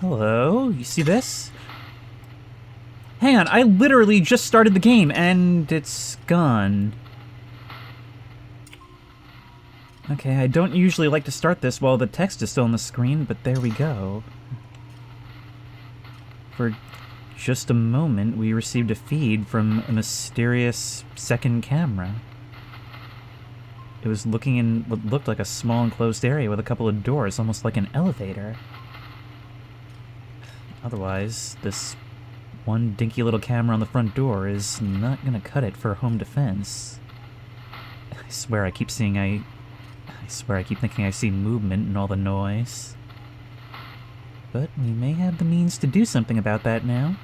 Hello, you see this? Hang on, I literally just started the game and it's gone. Okay, I don't usually like to start this while the text is still on the screen, but there we go. For just a moment, we received a feed from a mysterious second camera. It was looking in what looked like a small enclosed area with a couple of doors, almost like an elevator. Otherwise, this one dinky little camera on the front door is not gonna cut it for home defense. I swear I keep thinking I see movement in all the noise. But we may have the means to do something about that now.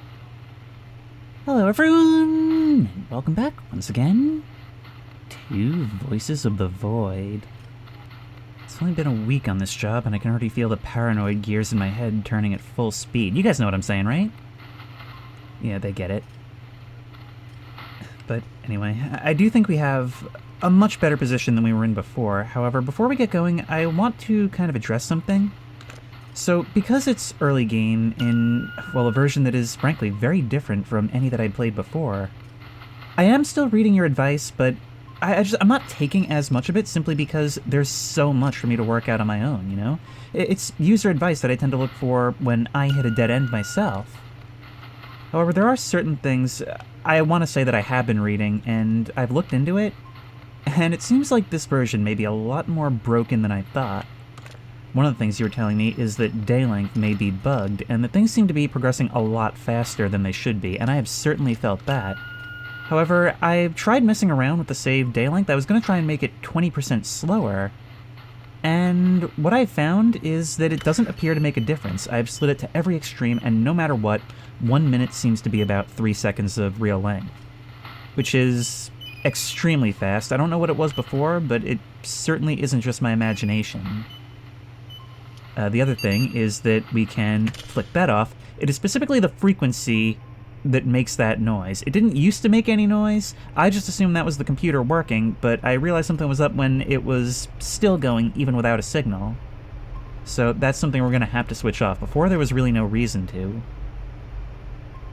Hello everyone! And welcome back once again to Voices of the Void. It's only been a week on this job and I can already feel the paranoid gears in my head turning at full speed. You guys know what I'm saying, right? Yeah, they get it. But anyway, I do think we have a much better position than we were in before. However, before we get going, I want to kind of address something. So, because it's early game in, well, a version that is, frankly, very different from any that I'd played before, I am still reading your advice, but I'm not taking as much of it simply because there's so much for me to work out on my own, you know? It's user advice that I tend to look for when I hit a dead end myself. However, there are certain things I want to say that I have been reading, and I've looked into it, and it seems like this version may be a lot more broken than I thought. One of the things you were telling me is that day length may be bugged, and that things seem to be progressing a lot faster than they should be, and I have certainly felt that. However, I've tried messing around with the save day length. I was going to try and make it 20% slower, and what I found is that it doesn't appear to make a difference. I've slid it to every extreme, and no matter what, 1 minute seems to be about 3 seconds of real length, which is extremely fast. I don't know what it was before, but it certainly isn't just my imagination. The other thing is that we can flick that off. It is specifically the frequency that makes that noise. It didn't used to make any noise. I just assumed that was the computer working, but I realized something was up when it was still going even without a signal. So that's something we're going to have to switch off. Before there was really no reason to.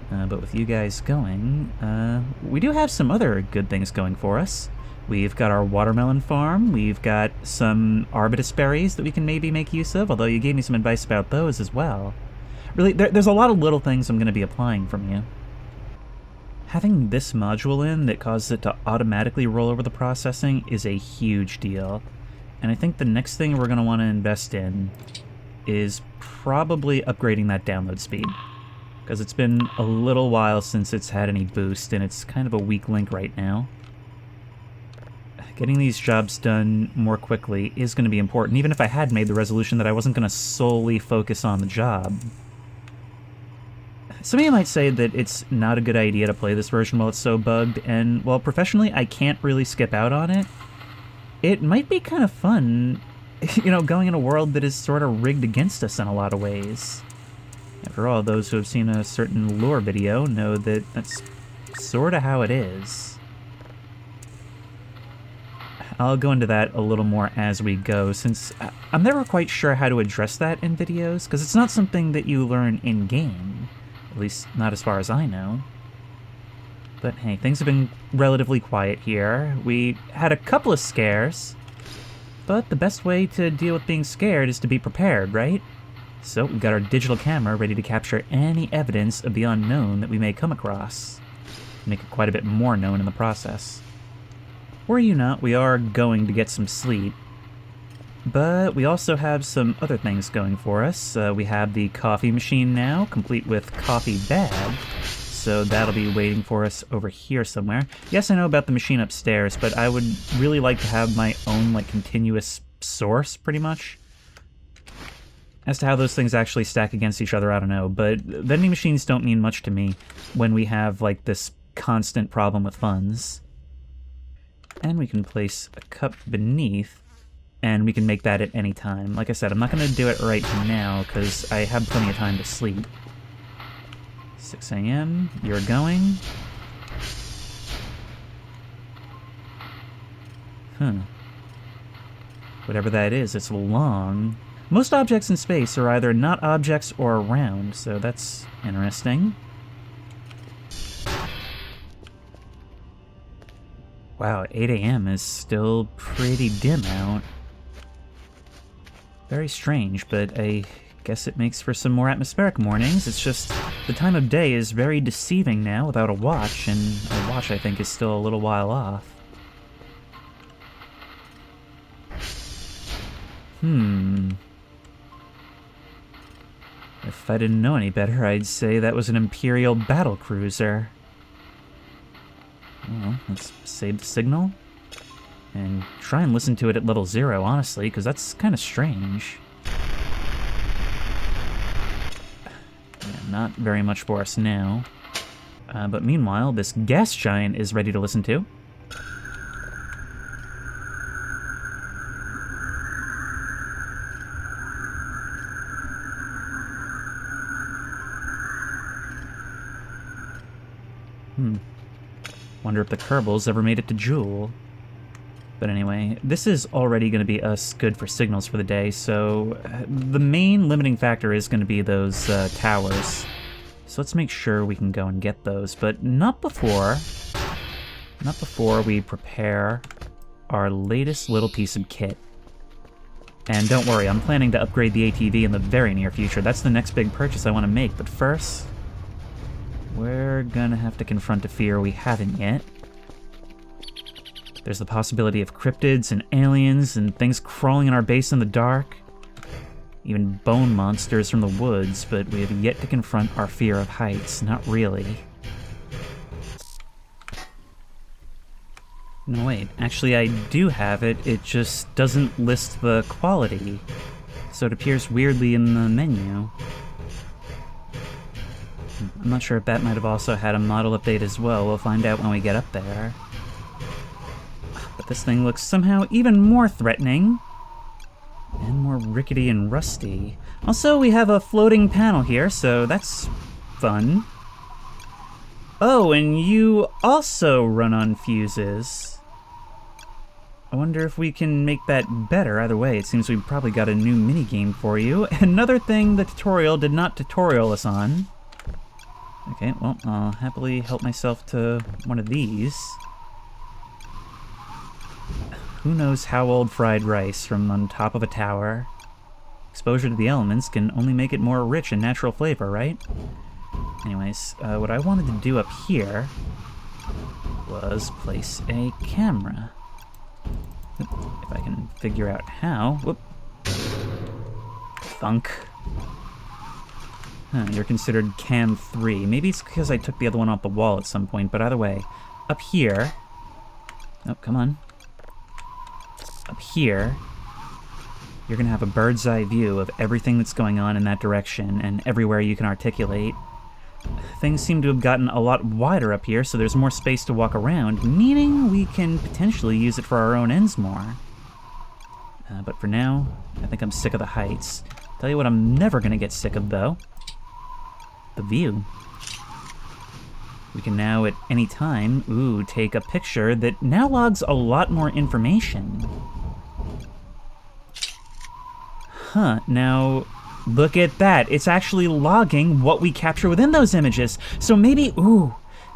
But with you guys going, we do have some other good things going for us. We've got our watermelon farm, we've got some arbutus berries that we can maybe make use of, although you gave me some advice about those as well. Really, there's a lot of little things I'm going to be applying from you. Having this module in that causes it to automatically roll over the processing is a huge deal. And I think the next thing we're going to want to invest in is probably upgrading that download speed. Because it's been a little while since it's had any boost, and it's kind of a weak link right now. Getting these jobs done more quickly is going to be important, even if I had made the resolution that I wasn't going to solely focus on the job. Some of you might say that it's not a good idea to play this version while it's so bugged, and while professionally I can't really skip out on it, it might be kind of fun, you know, going in a world that is sort of rigged against us in a lot of ways. After all, those who have seen a certain lore video know that that's sort of how it is. I'll go into that a little more as we go, since I'm never quite sure how to address that in videos, because it's not something that you learn in-game. At least, not as far as I know. But hey, things have been relatively quiet here. We had a couple of scares, but the best way to deal with being scared is to be prepared, right? So we've got our digital camera ready to capture any evidence of the unknown that we may come across. Make it quite a bit more known in the process. Were you not, we are going to get some sleep. But we also have some other things going for us. We have the coffee machine now, complete with coffee bag. So that'll be waiting for us over here somewhere. Yes, I know about the machine upstairs, but I would really like to have my own, like, continuous source, pretty much. As to how those things actually stack against each other, I don't know. But vending machines don't mean much to me when we have, like, this constant problem with funds. And we can place a cup beneath, and we can make that at any time. Like I said, I'm not going to do it right now, because I have plenty of time to sleep. 6 a.m., you're going. Whatever that is, it's long. Most objects in space are either not objects or around, so that's interesting. Wow, 8 a.m. is still pretty dim out. Very strange, but I guess it makes for some more atmospheric mornings. It's just the time of day is very deceiving now without a watch, and a watch I think is still a little while off. If I didn't know any better, I'd say that was an Imperial battle cruiser. Well, let's save the signal and try and listen to it at level 0, honestly, because that's kind of strange. Yeah, not very much for us now. But meanwhile, this gas giant is ready to listen to. Wonder if the Kerbals ever made it to Jewel. But anyway, this is already going to be us good for signals for the day, so the main limiting factor is going to be those towers. So let's make sure we can go and get those, but not before we prepare our latest little piece of kit. And don't worry, I'm planning to upgrade the ATV in the very near future. That's the next big purchase I want to make, but first, we're gonna have to confront a fear we haven't yet. There's the possibility of cryptids and aliens and things crawling in our base in the dark. Even bone monsters from the woods, but we have yet to confront our fear of heights. Not really. No, wait. Actually, I do have it. It just doesn't list the quality. So it appears weirdly in the menu. I'm not sure if that might have also had a model update as well. We'll find out when we get up there. But this thing looks somehow even more threatening. And more rickety and rusty. Also, we have a floating panel here, so that's fun. Oh, and you also run on fuses. I wonder if we can make that better. Either way, it seems we've probably got a new minigame for you. Another thing the tutorial did not tutorial us on. Okay, well, I'll happily help myself to one of these. Who knows how old fried rice from on top of a tower? Exposure to the elements can only make it more rich in natural flavor, right? Anyways, what I wanted to do up here was place a camera. If I can figure out how. Whoop. Thunk. Huh, you're considered Cam 3. Maybe it's because I took the other one off the wall at some point, but either way, up here... Oh, come on. Up here, you're going to have a bird's eye view of everything that's going on in that direction and everywhere you can articulate. Things seem to have gotten a lot wider up here, so there's more space to walk around, meaning we can potentially use it for our own ends more. But for now, I think I'm sick of the heights. Tell you what I'm never going to get sick of, though. The view. We can now, at any time, take a picture that now logs a lot more information. Huh, now, look at that. It's actually logging what we capture within those images. So maybe,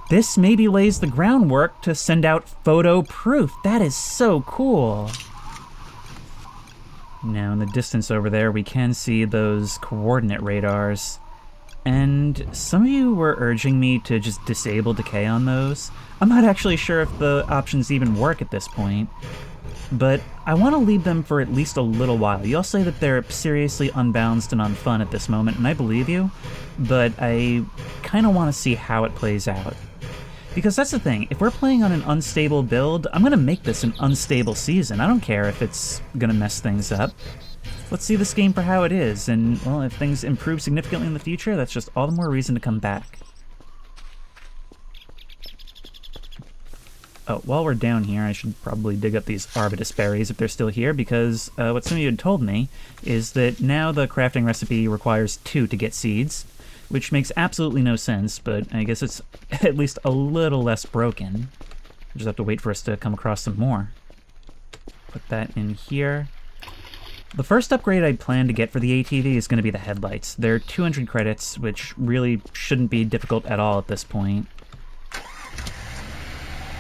this maybe lays the groundwork to send out photo proof. That is so cool. Now, in the distance over there, we can see those coordinate radars. And some of you were urging me to just disable decay on those. I'm not actually sure if the options even work at this point, but I want to leave them for at least a little while. You all say that they're seriously unbalanced and unfun at this moment, and I believe you, but I kind of want to see how it plays out. Because that's the thing, if we're playing on an unstable build, I'm going to make this an unstable season. I don't care if it's going to mess things up. Let's see this game for how it is, and, well, if things improve significantly in the future, that's just all the more reason to come back. Oh, while we're down here, I should probably dig up these Arbutus berries if they're still here, because what some of you had told me is that now the crafting recipe requires 2 to get seeds, which makes absolutely no sense, but I guess it's at least a little less broken. We'll just have to wait for us to come across some more. Put that in here. The first upgrade I plan to get for the ATV is going to be the headlights. They're 200 credits, which really shouldn't be difficult at all at this point.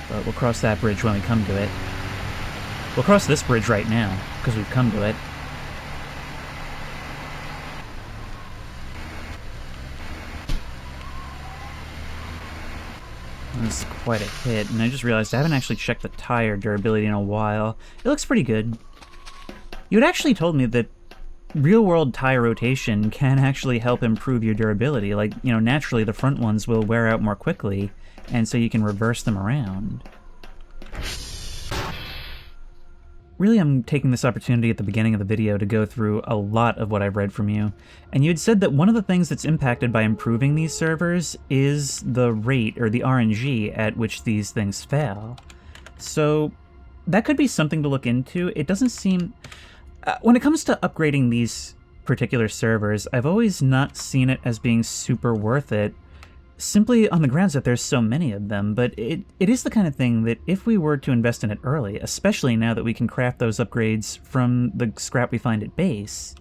But we'll cross that bridge when we come to it. We'll cross this bridge right now, because we've come to it. This is quite a hit, and I just realized I haven't actually checked the tire durability in a while. It looks pretty good. You had actually told me that real-world tire rotation can actually help improve your durability. Like, you know, naturally the front ones will wear out more quickly, and so you can reverse them around. Really, I'm taking this opportunity at the beginning of the video to go through a lot of what I've read from you, and you had said that one of the things that's impacted by improving these servers is the rate, or the RNG, at which these things fail. So that could be something to look into. It doesn't seem... when it comes to upgrading these particular servers, I've always not seen it as being super worth it, simply on the grounds that there's so many of them, but it is the kind of thing that if we were to invest in it early, especially now that we can craft those upgrades from the scrap we find at base,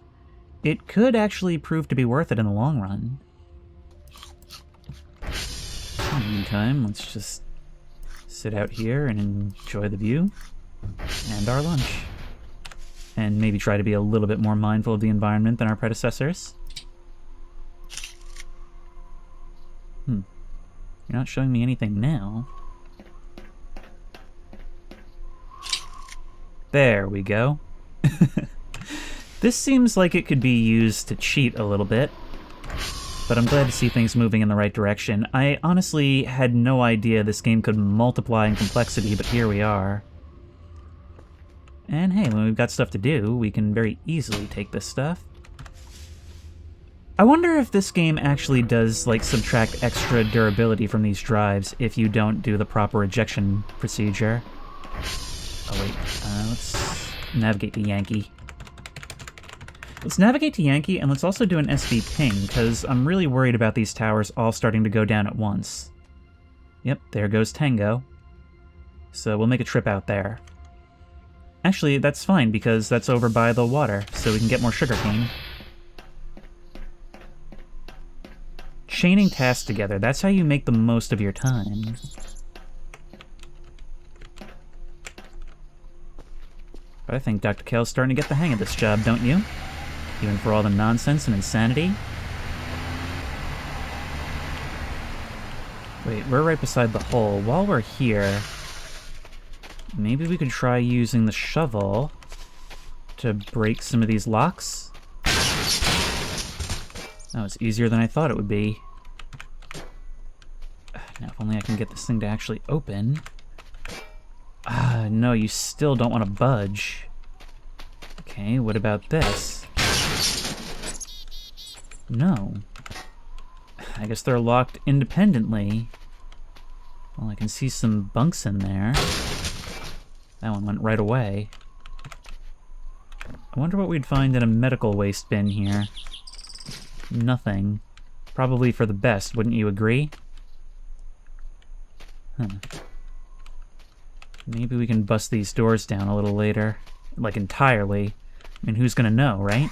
it could actually prove to be worth it in the long run. In the meantime, let's just sit out here and enjoy the view and our lunch. And maybe try to be a little bit more mindful of the environment than our predecessors. You're not showing me anything now. There we go. This seems like it could be used to cheat a little bit, but I'm glad to see things moving in the right direction. I honestly had no idea this game could multiply in complexity, but here we are. And hey, when we've got stuff to do, we can very easily take this stuff. I wonder if this game actually does, like, subtract extra durability from these drives if you don't do the proper ejection procedure. Oh wait, let's navigate to Yankee. Let's navigate to Yankee, and let's also do an SV ping, because I'm really worried about these towers all starting to go down at once. Yep, there goes Tango. So we'll make a trip out there. Actually, that's fine, because that's over by the water, so we can get more sugarcane. Chaining tasks together, that's how you make the most of your time. But I think Dr. Kale's starting to get the hang of this job, don't you? Even for all the nonsense and insanity? Wait, we're right beside the hole. While we're here, maybe we could try using the shovel to break some of these locks? That was easier than I thought it would be. Now, if only I can get this thing to actually open. No, you still don't want to budge. Okay, what about this? No. I guess they're locked independently. Well, I can see some bunks in there. That one went right away. I wonder what we'd find in a medical waste bin here. Nothing. Probably for the best, wouldn't you agree? Huh. Maybe we can bust these doors down a little later. Like, entirely. I mean, who's gonna know, right?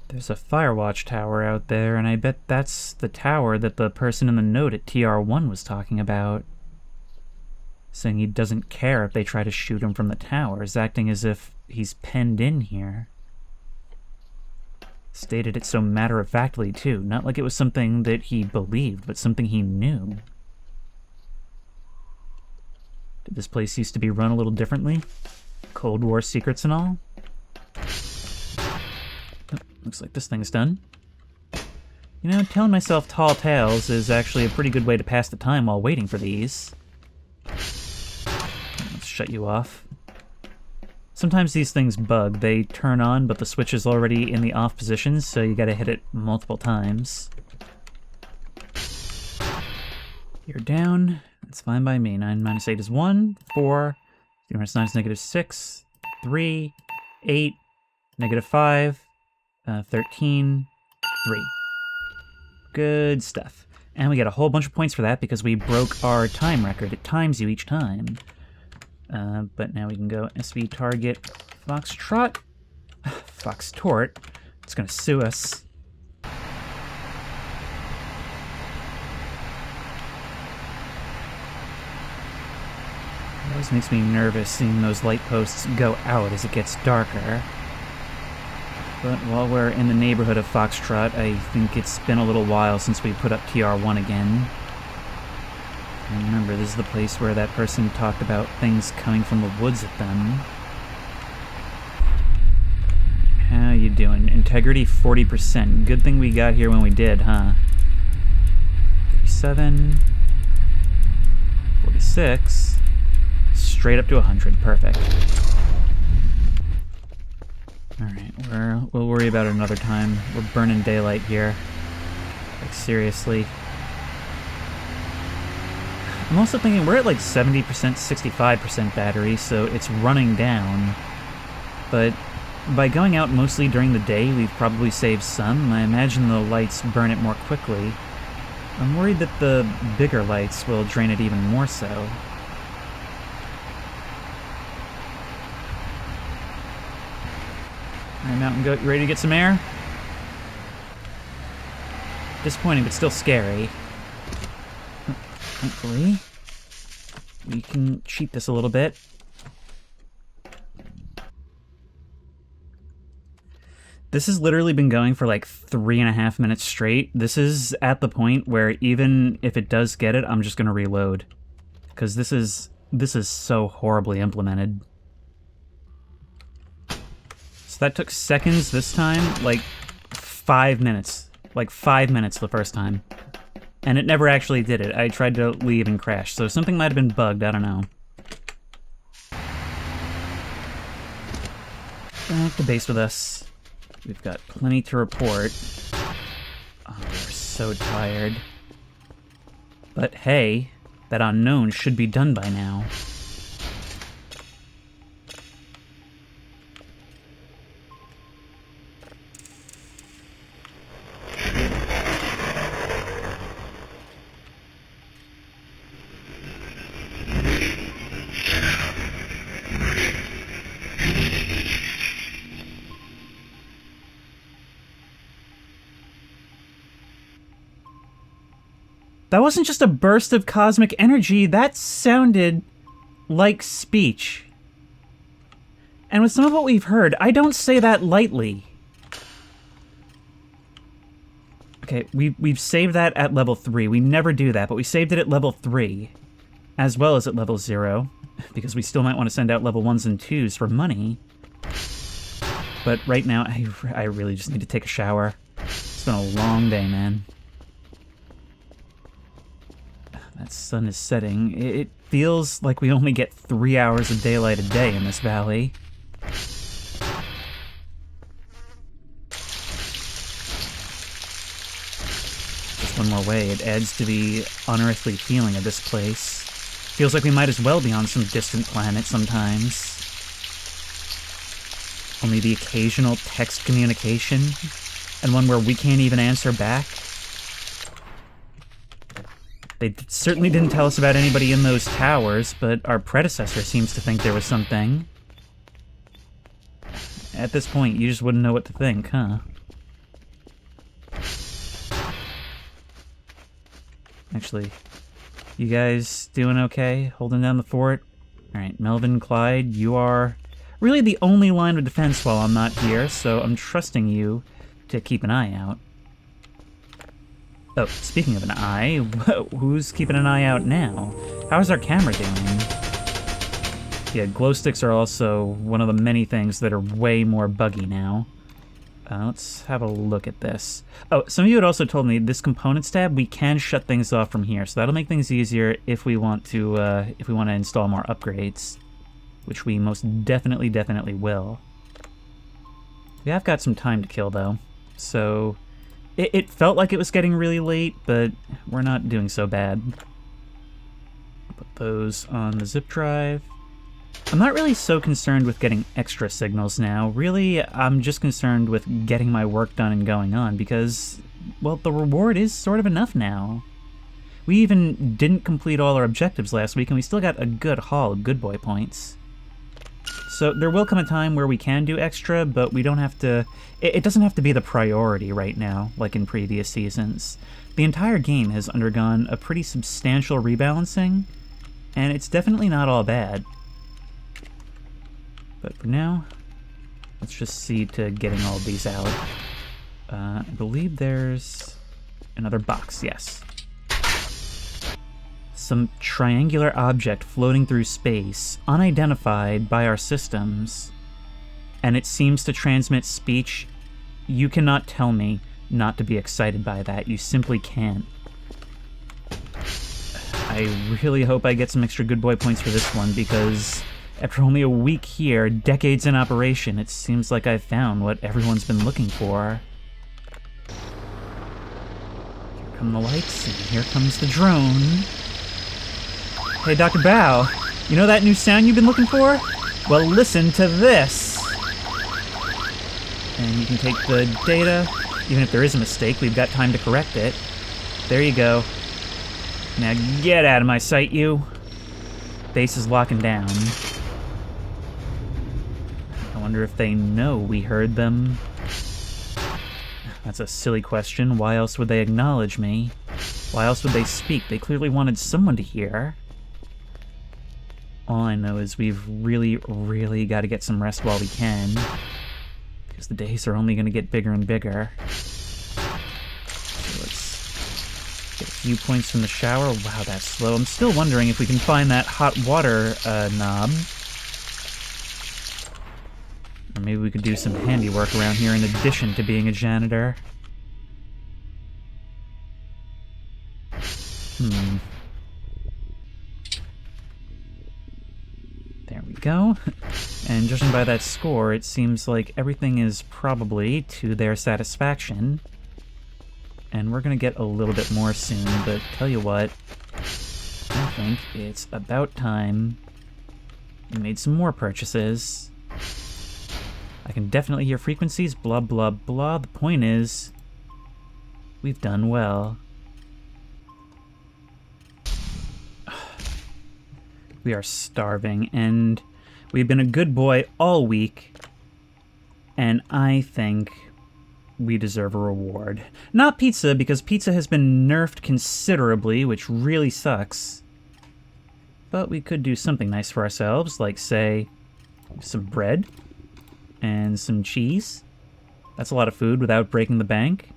There's a Firewatch tower out there, and I bet that's the tower that the person in the note at TR1 was talking about. Saying he doesn't care if they try to shoot him from the towers, acting as if he's penned in here. Stated it so matter-of-factly, too, not like it was something that he believed, but something he knew. Did this place used to be run a little differently? Cold War secrets and all? Oh, looks like this thing's done. You know, telling myself tall tales is actually a pretty good way to pass the time while waiting for these. Let's shut you off. Sometimes these things bug. They turn on, but the switch is already in the off position, so you gotta hit it multiple times. You're down. That's fine by me. 9 minus 8 is 1. 4. 0 minus 9 is negative 6. 3. 8. Negative 5. 13. 3. Good stuff. And we get a whole bunch of points for that because we broke our time record. It times you each time. But now we can go SV target Foxtrot. Foxtort. It's gonna sue us. It always makes me nervous seeing those light posts go out as it gets darker. But while we're in the neighborhood of Foxtrot, I think it's been a little while since we put up TR1 again. And remember, this is the place where that person talked about things coming from the woods at them. How you doing? Integrity 40%. Good thing we got here when we did, huh? 37... 46... Straight up to 100. Perfect. Alright, we'll worry about it another time. We're burning daylight here. Like, seriously. I'm also thinking we're at like 70%, 65% battery, so it's running down. But by going out mostly during the day, we've probably saved some. I imagine the lights burn it more quickly. I'm worried that the bigger lights will drain it even more so. Alright, Mountain Goat, you ready to get some air? Disappointing, but still scary. Hopefully, we can cheat this a little bit. This has literally been going for like 3.5 minutes straight. This is at the point where even if it does get it, I'm just gonna reload. Because this is so horribly implemented. So that took seconds this time, like 5 minutes. Like 5 minutes the first time. And it never actually did it. I tried to leave and crash, so something might have been bugged, I don't know. Back to base with us. We've got plenty to report. Oh, we're so tired. But hey, that unknown should be done by now. That wasn't just a burst of cosmic energy, that sounded like speech. And with some of what we've heard, I don't say that lightly. Okay, we've saved that at level 3. We never do that, but we saved it at level 3. As well as at level 0. Because we still might want to send out level 1s and 2s for money. But right now, I really just need to take a shower. It's been a long day, man. That sun is setting. It feels like we only get 3 hours of daylight a day in this valley. Just one more way, it adds to the unearthly feeling of this place. Feels like we might as well be on some distant planet sometimes. Only the occasional text communication, and one where we can't even answer back. They certainly didn't tell us about anybody in those towers, but our predecessor seems to think there was something. At this point, you just wouldn't know what to think, huh? Actually, you guys doing okay? Holding down the fort? Alright, Melvin, Clyde, you are really the only line of defense while I'm not here, so I'm trusting you to keep an eye out. Oh, speaking of an eye, who's keeping an eye out now? How's our camera doing? Yeah, glow sticks are also one of the many things that are way more buggy now. Let's have a look at this. Oh, some of you had also told me this components tab, we can shut things off from here, so that'll make things easier if we want to install more upgrades, which we most definitely will. We have got some time to kill though, so it felt like it was getting really late, but we're not doing so bad. Put those on the zip drive. I'm not really so concerned with getting extra signals now. Really, I'm just concerned with getting my work done and going on because, well, the reward is sort of enough now. We even didn't complete all our objectives last week, and we still got a good haul of good boy points. So there will come a time where we can do extra, but we don't have to... It doesn't have to be the priority right now, like in previous seasons. The entire game has undergone a pretty substantial rebalancing, and it's definitely not all bad. But for now, let's just see to getting all of these out. I believe there's another box, yes. Some triangular object floating through space, unidentified by our systems, and it seems to transmit speech. You cannot tell me not to be excited by that. You simply can't. I really hope I get some extra good boy points for this one, because after only a week here, decades in operation, it seems like I've found what everyone's been looking for. Here come the lights, and here comes the drone. Hey, Dr. Bao, you know that new sound you've been looking for? Well, listen to this! And you can take the data. Even if there is a mistake, we've got time to correct it. There you go. Now get out of my sight, you. Base is locking down. I wonder if they know we heard them. That's a silly question. Why else would they acknowledge me? Why else would they speak? They clearly wanted someone to hear. All I know is we've really, really got to get some rest while we can, because the days are only going to get bigger and bigger. So let's get a few points from the shower. Wow, that's slow. I'm still wondering if we can find that hot water knob. Or maybe we could do some handiwork around here in addition to being a janitor. There we go. And judging by that score, it seems like everything is probably to their satisfaction. And we're gonna get a little bit more soon, but tell you what, I think it's about time we made some more purchases. I can definitely hear frequencies, blah blah blah. The point is, we've done well. We are starving, and we've been a good boy all week, and I think we deserve a reward. Not pizza, because pizza has been nerfed considerably, which really sucks. But we could do something nice for ourselves, like, say, some bread and some cheese. That's a lot of food without breaking the bank.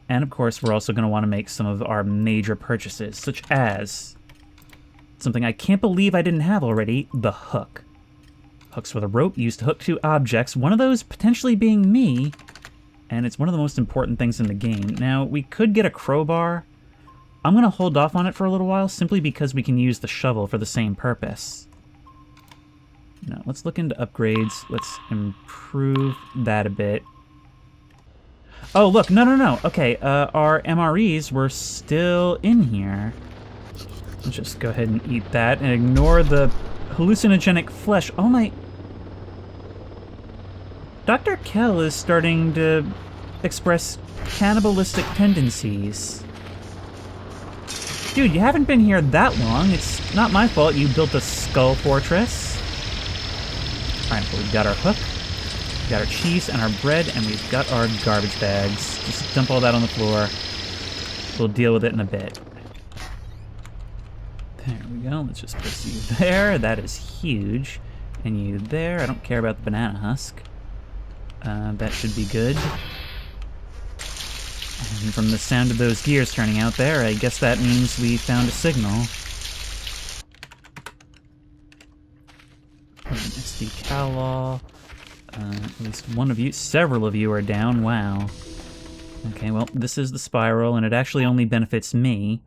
And of course, we're also going to want to make some of our major purchases, such as something I can't believe I didn't have already, the hook. Hooks with a rope used to hook two objects, one of those potentially being me, and it's one of the most important things in the game. Now, we could get a crowbar. I'm going to hold off on it for a little while, simply because we can use the shovel for the same purpose. Now, let's look into upgrades. Let's improve that a bit. Oh, look, no. Okay, our MREs were still in here. Let's just go ahead and eat that and ignore the hallucinogenic flesh. Oh my... Dr. Kell is starting to express cannibalistic tendencies. Dude, you haven't been here that long. It's not my fault you built a skull fortress. Alright, well, we've got our hook, we've got our cheese and our bread, and we've got our garbage bags. Just dump all that on the floor. We'll deal with it in a bit. There we go. Let's just put you there. That is huge. And you there. I don't care about the banana husk. That should be good. And from the sound of those gears turning out there, I guess that means we found a signal. Put an SD Cal. At least one of you, several of you are down. Wow. Okay, well, this is the spiral, and it actually only benefits me.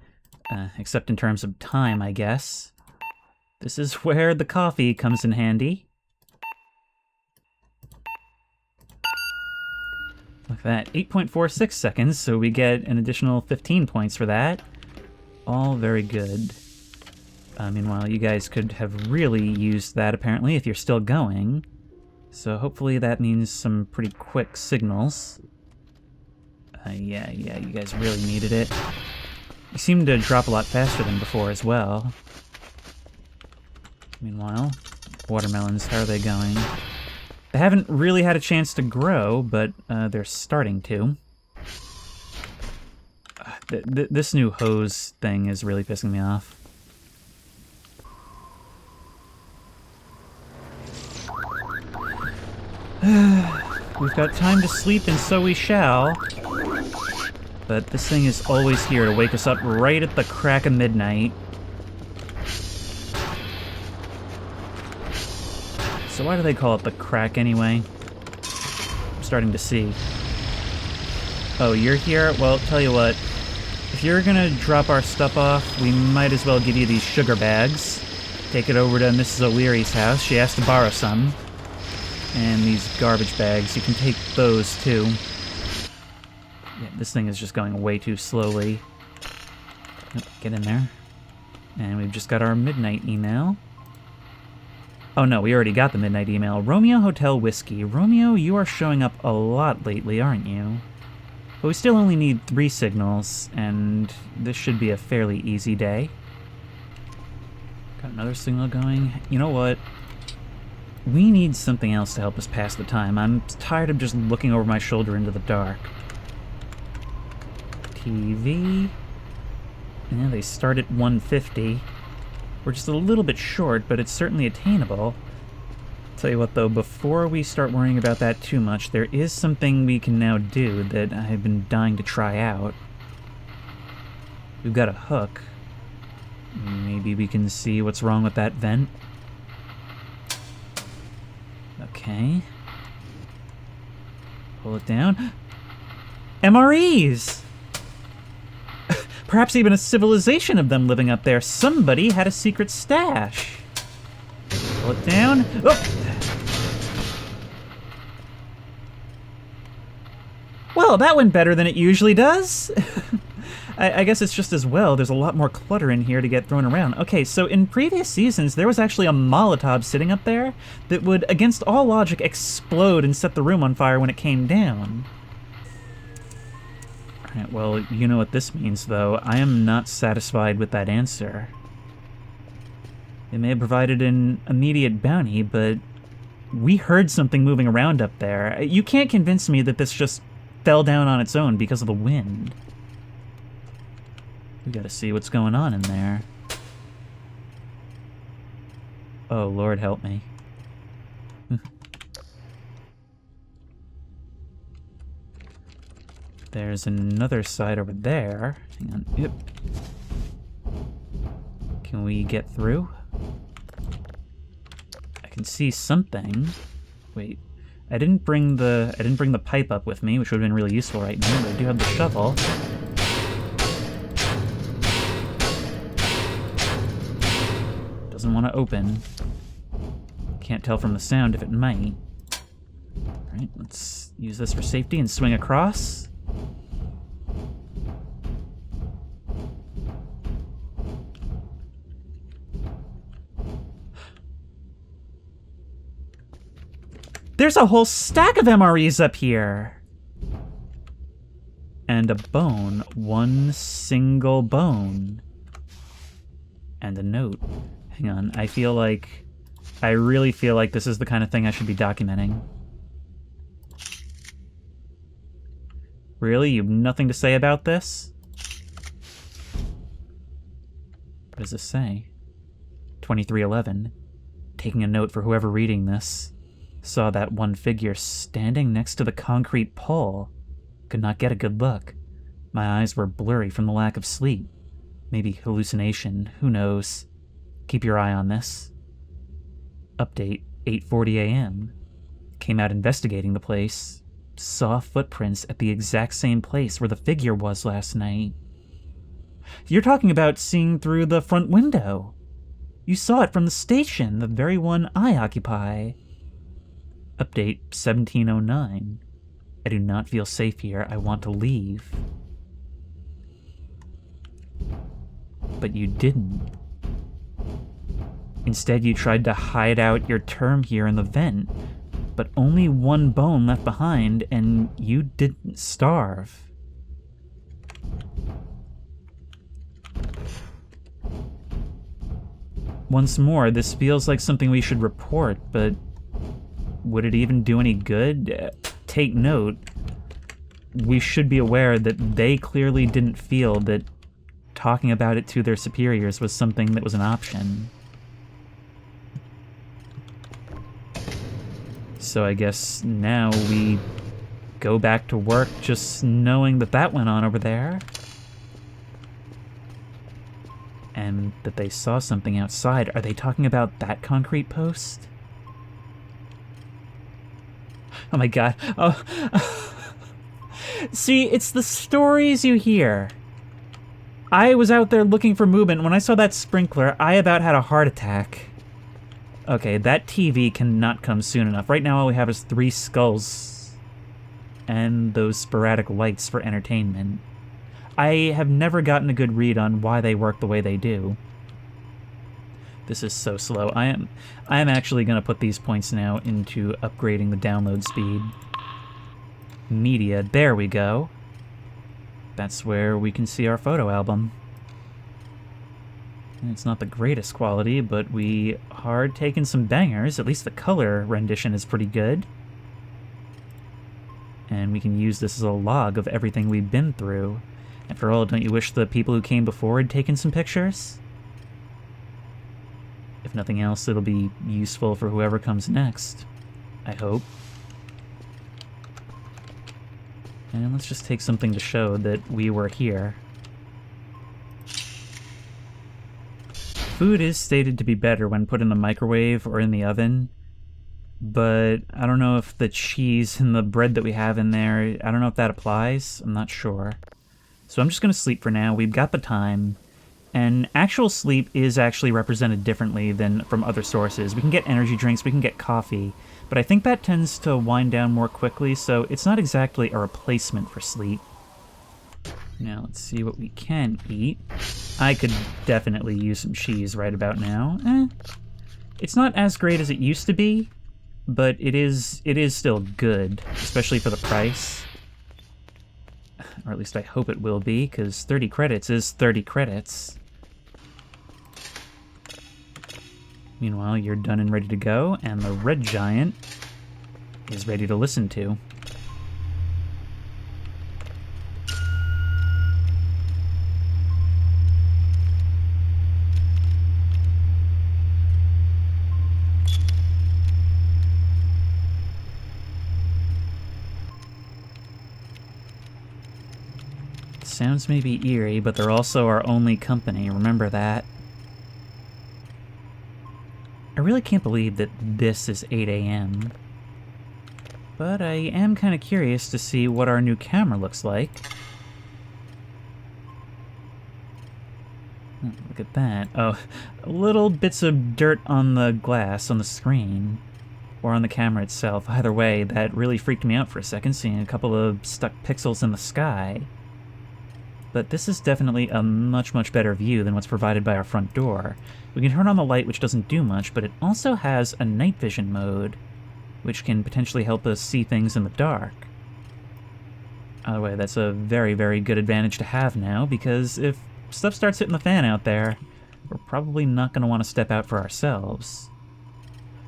Except in terms of time, I guess. This is where the coffee comes in handy. Look at that, 8.46 seconds, so we get an additional 15 points for that. All very good. Meanwhile, you guys could have really used that, apparently, if you're still going. So hopefully that means some pretty quick signals. Yeah, you guys really needed it. You seem to drop a lot faster than before as well. Meanwhile, watermelons, how are they going? They haven't really had a chance to grow, but they're starting to. This new hose thing is really pissing me off. We've got time to sleep, and so we shall. But this thing is always here to wake us up right at the crack of midnight. So why do they call it the crack anyway? I'm starting to see. Oh, you're here? Well, tell you what. If you're gonna drop our stuff off, we might as well give you these sugar bags. Take it over to Mrs. O'Leary's house. She asked to borrow some. And these garbage bags, you can take those too. Yeah, this thing is just going way too slowly. Oh, get in there. And we've just got our midnight email. Oh no, we already got the midnight email. Romeo Hotel Whiskey. Romeo, you are showing up a lot lately, aren't you? But we still only need 3 signals, and this should be a fairly easy day. Got another signal going. You know what? We need something else to help us pass the time. I'm tired of just looking over my shoulder into the dark. TV. Yeah, they start at 150. We're just a little bit short, but it's certainly attainable. Tell you what, though, before we start worrying about that too much, there is something we can now do that I've been dying to try out. We've got a hook. Maybe we can see what's wrong with that vent. Okay. Pull it down. MREs! Perhaps even a civilization of them living up there. Somebody had a secret stash. Pull it down. Oh! Well, that went better than it usually does. I guess it's just as well. There's a lot more clutter in here to get thrown around. Okay, so in previous seasons, there was actually a Molotov sitting up there that would, against all logic, explode and set the room on fire when it came down. Alright, well, you know what this means, though. I am not satisfied with that answer. It may have provided an immediate bounty, but we heard something moving around up there. You can't convince me that this just fell down on its own because of the wind. We gotta see what's going on in there. Oh, Lord help me. There's another side over there. Hang on. Yep. Can we get through? I can see something. Wait. I didn't bring the pipe up with me, which would have been really useful right now, but I do have the shovel. Doesn't want to open. Can't tell from the sound if it might. Alright, let's use this for safety and swing across. There's a whole stack of MREs up here! And a bone. One single bone. And a note. Hang on, I really feel like this is the kind of thing I should be documenting. Really? You have nothing to say about this? What does this say? 2311. Taking a note for whoever reading this. Saw that one figure standing next to the concrete pole. Could not get a good look. My eyes were blurry from the lack of sleep. Maybe hallucination, who knows. Keep your eye on this. Update, 8:40 a.m. Came out investigating the place. Saw footprints at the exact same place where the figure was last night. You're talking about seeing through the front window. You saw it from the station, the very one I occupy. Update, 1709. I do not feel safe here. I want to leave. But you didn't. Instead, you tried to hide out your term here in the vent, but only one bone left behind, and you didn't starve. Once more, this feels like something we should report, but would it even do any good? Take note, we should be aware that they clearly didn't feel that talking about it to their superiors was something that was an option. So I guess now we go back to work just knowing that that went on over there. And that they saw something outside. Are they talking about that concrete post? Oh my god. Oh. See, it's the stories you hear. I was out there looking for movement. When I saw that sprinkler, I about had a heart attack. Okay, that TV cannot come soon enough. Right now all we have is 3 skulls. And those sporadic lights for entertainment. I have never gotten a good read on why they work the way they do. This is so slow. I am actually going to put these points now into upgrading the download speed. Media, there we go. That's where we can see our photo album. And it's not the greatest quality, but we are taking some bangers. At least the color rendition is pretty good. And we can use this as a log of everything we've been through. After all, don't you wish the people who came before had taken some pictures? If nothing else, it'll be useful for whoever comes next. I hope. And let's just take something to show that we were here. Food is stated to be better when put in the microwave or in the oven. But I don't know if the cheese and the bread that we have in there, I don't know if that applies. I'm not sure. So I'm just going to sleep for now. We've got the time. And actual sleep is actually represented differently than from other sources. We can get energy drinks, we can get coffee, but I think that tends to wind down more quickly, so it's not exactly a replacement for sleep. Now let's see what we can eat. I could definitely use some cheese right about now. It's not as great as it used to be, but it is still good, especially for the price. Or at least I hope it will be, because 30 credits is 30 credits. Meanwhile, you're done and ready to go, and the red giant is ready to listen to. Sounds may be eerie, but they're also our only company, remember that. I really can't believe that this is 8 a.m. But I am kind of curious to see what our new camera looks like. Oh, look at that. Oh, little bits of dirt on the glass on the screen. Or on the camera itself. Either way, that really freaked me out for a second, seeing a couple of stuck pixels in the sky. But this is definitely a much, much better view than what's provided by our front door. We can turn on the light, which doesn't do much, but it also has a night vision mode, which can potentially help us see things in the dark. Either way, that's a very, very good advantage to have now, because if stuff starts hitting the fan out there, we're probably not going to want to step out for ourselves.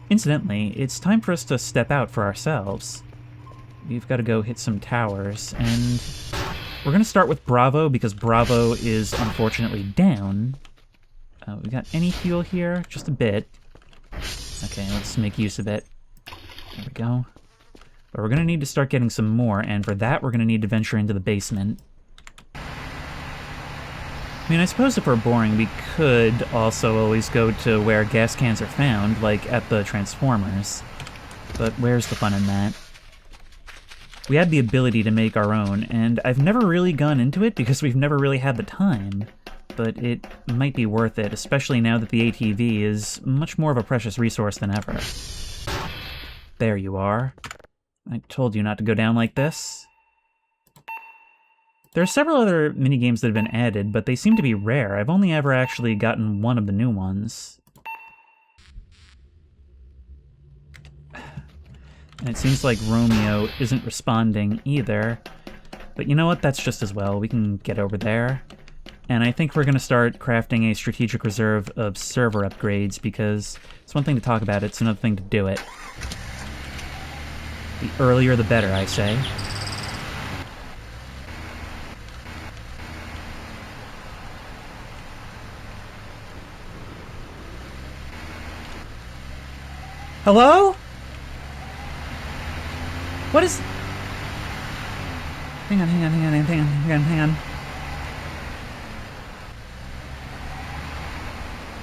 Incidentally, it's time for us to step out for ourselves. We've got to go hit some towers, and we're going to start with Bravo, because Bravo is unfortunately down. We got any fuel here? Just a bit. Okay, let's make use of it. There we go. But we're going to need to start getting some more, and for that we're going to need to venture into the basement. I mean, I suppose if we're boring, we could also always go to where gas cans are found, like at the Transformers. But where's the fun in that? We had the ability to make our own, and I've never really gone into it because we've never really had the time. But it might be worth it, especially now that the ATV is much more of a precious resource than ever. There you are. I told you not to go down like this. There are several other minigames that have been added, but they seem to be rare. I've only ever actually gotten one of the new ones. And it seems like Romeo isn't responding either. But you know what? That's just as well. We can get over there. And I think we're going to start crafting a strategic reserve of server upgrades, because it's one thing to talk about it, it's another thing to do it. The earlier the better, I say. Hello? What is... Hang on.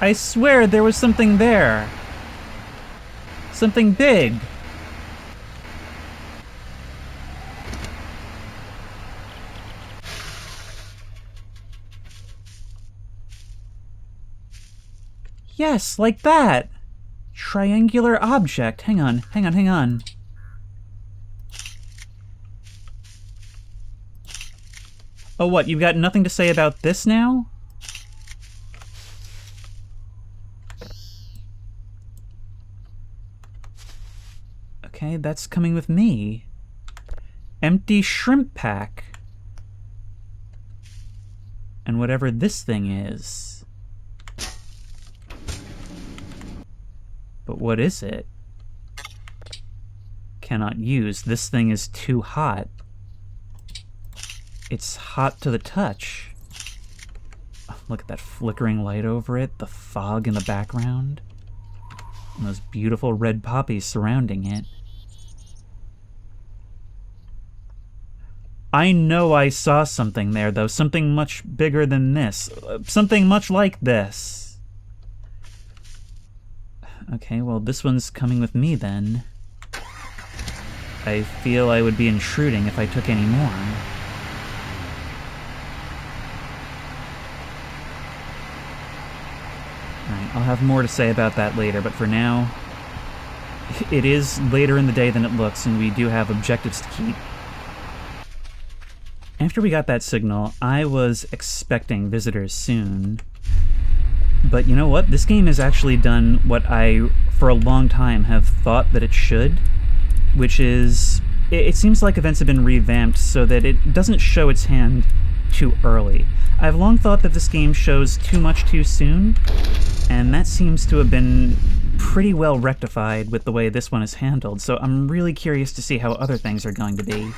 I swear there was something there. Something big. Yes, like that. Triangular object. Hang on. Oh, what? You've got nothing to say about this now? Okay, that's coming with me. Empty shrimp pack. And whatever this thing is. But what is it? Cannot use. This thing is too hot. It's hot to the touch. Oh, look at that flickering light over it, the fog in the background, and those beautiful red poppies surrounding it. I know I saw something there, though. Something much bigger than this. Something much like this. Okay, well, this one's coming with me, then. I feel I would be intruding if I took any more. Alright, I'll have more to say about that later, but for now, it is later in the day than it looks, and we do have objectives to keep. After we got that signal, I was expecting visitors soon. But you know what? This game has actually done what I, for a long time, have thought that it should, which is, it seems like events have been revamped so that it doesn't show its hand too early. I've long thought that this game shows too much too soon, and that seems to have been pretty well rectified with the way this one is handled, so I'm really curious to see how other things are going to be.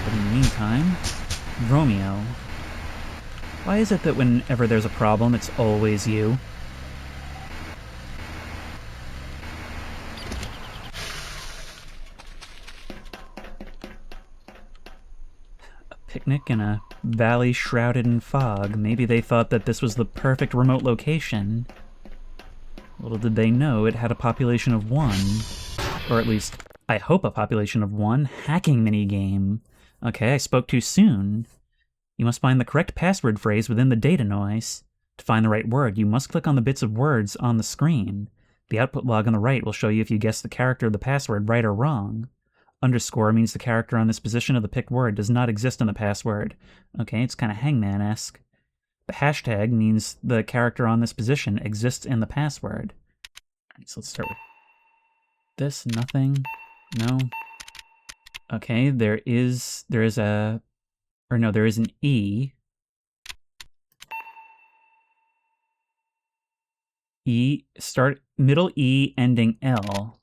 But in the meantime, Romeo. Why is it that whenever there's a problem, it's always you? A picnic in a valley shrouded in fog. Maybe they thought that this was the perfect remote location. Little did they know it had a population of 1. Or at least, I hope a population of 1 hacking minigame. Okay, I spoke too soon. You must find the correct password phrase within the data noise. To find the right word, you must click on the bits of words on the screen. The output log on the right will show you if you guessed the character of the password right or wrong. Underscore means the character on this position of the picked word does not exist in the password. Okay, it's kind of Hangman-esque. The hashtag means the character on this position exists in the password. Alright, so let's start with this. Nothing. No. Okay, there is an E. Middle E, ending L.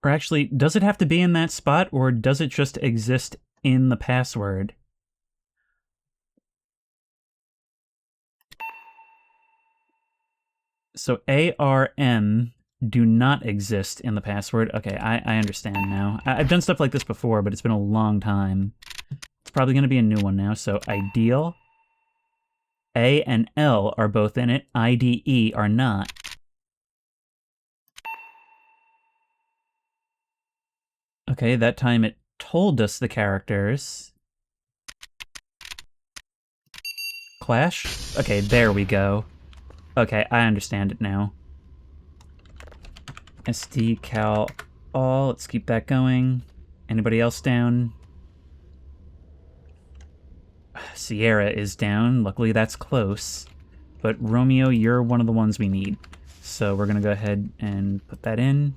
Or actually, does it have to be in that spot, or does it just exist in the password? So ARM do not exist in the password. Okay, I understand now. I've done stuff like this before, but it's been a long time. It's probably going to be a new one now. So ideal, A and L are both in it. IDE are not. Okay, that time it told us the characters. Clash? Okay, there we go. Okay, I understand it now. SD cal all, let's keep that going. Anybody else down? Sierra is down, luckily that's close. But Romeo, you're one of the ones we need. So we're gonna go ahead and put that in.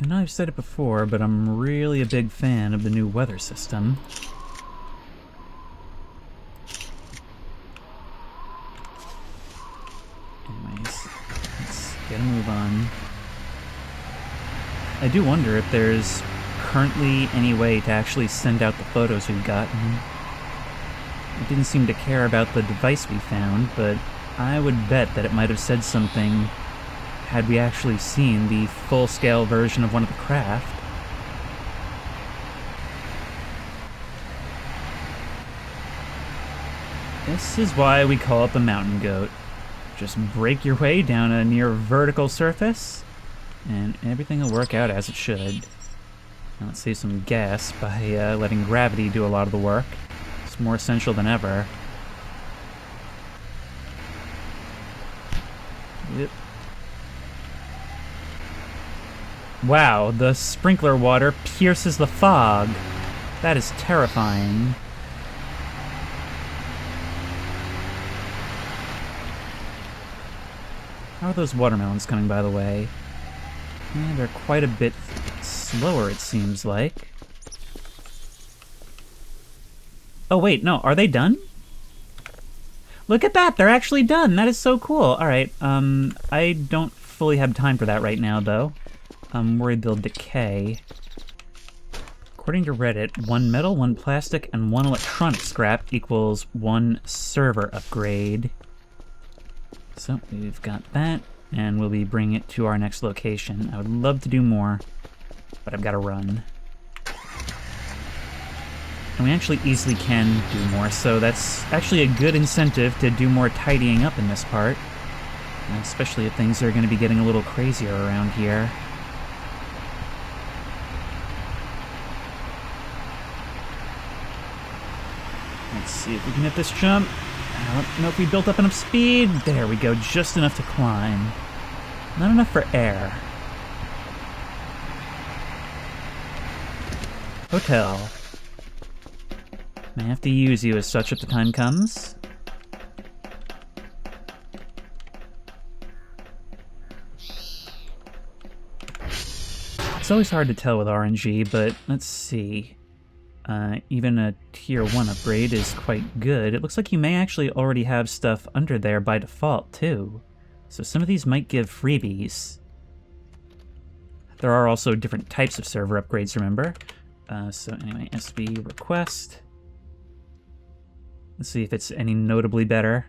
I know I've said it before, but I'm really a big fan of the new weather system. Anyways, let's get a move on. I do wonder if there's currently any way to actually send out the photos we've gotten. It didn't seem to care about the device we found, but I would bet that it might have said something had we actually seen the full-scale version of one of the craft. This is why we call it the mountain goat. Just break your way down a near vertical surface, and everything will work out as it should. Now let's save some gas by letting gravity do a lot of the work. It's more essential than ever. Yep. Wow, the sprinkler water pierces the fog. That is terrifying. How are those watermelons coming, by the way? Yeah, they're quite a bit slower, it seems like. Oh wait, no, are they done? Look at that, they're actually done. That is so cool. Alright, I don't fully have time for that right now, though. I'm worried they'll decay. According to Reddit, 1 metal, 1 plastic, and 1 electronic scrap equals 1 server upgrade. So, we've got that, and we'll be bringing it to our next location. I would love to do more, but I've got to run. And we actually easily can do more, so that's actually a good incentive to do more tidying up in this part. Especially if things are going to be getting a little crazier around here. Let's see if we can hit this jump. I don't know if we built up enough speed. There we go, just enough to climb. Not enough for air. Hotel. May have to use you as such if the time comes. It's always hard to tell with RNG, but let's see. Even a tier 1 upgrade is quite good. It looks like you may actually already have stuff under there by default, too. So some of these might give freebies. There are also different types of server upgrades, remember? So anyway, SV request. Let's see if it's any notably better.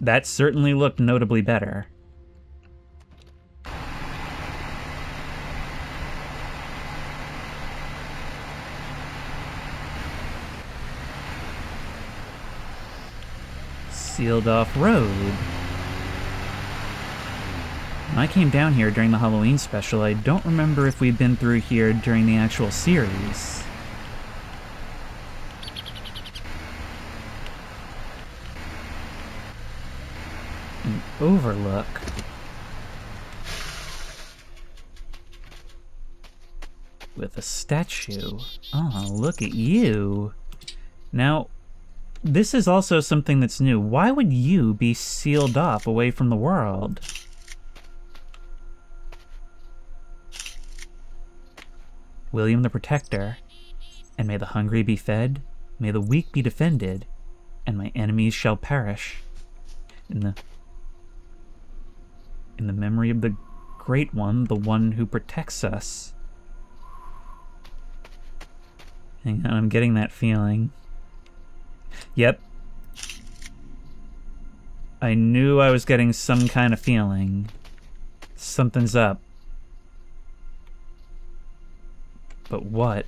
That certainly looked notably better. Sealed off road. When I came down here during the Halloween special, I don't remember if we'd been through here during the actual series. An overlook. With a statue. Oh, look at you. Now, this is also something that's new. Why would you be sealed off away from the world? William the Protector. And may the hungry be fed, may the weak be defended, and my enemies shall perish. In the memory of the Great One, the one who protects us. Hang on, I'm getting that feeling. Yep. I knew I was getting some kind of feeling. Something's up. But what?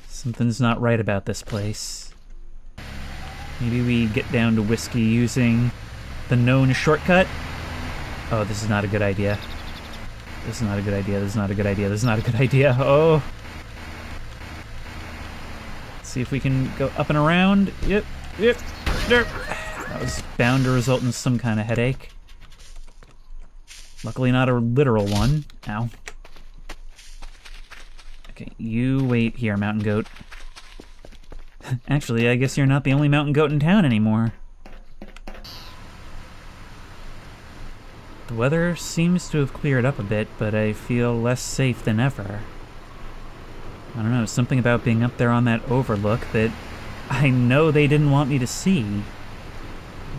Something's not right about this place. Maybe we get down to whiskey using the known shortcut? Oh, this is not a good idea. This is not a good idea. This is not a good idea. This is not a good idea. Oh. See if we can go up and around. Yep. That was bound to result in some kind of headache. Luckily not a literal one. Ow. Okay, you wait here, mountain goat. Actually, I guess you're not the only mountain goat in town anymore. The weather seems to have cleared up a bit, but I feel less safe than ever. I don't know, something about being up there on that overlook that I know they didn't want me to see.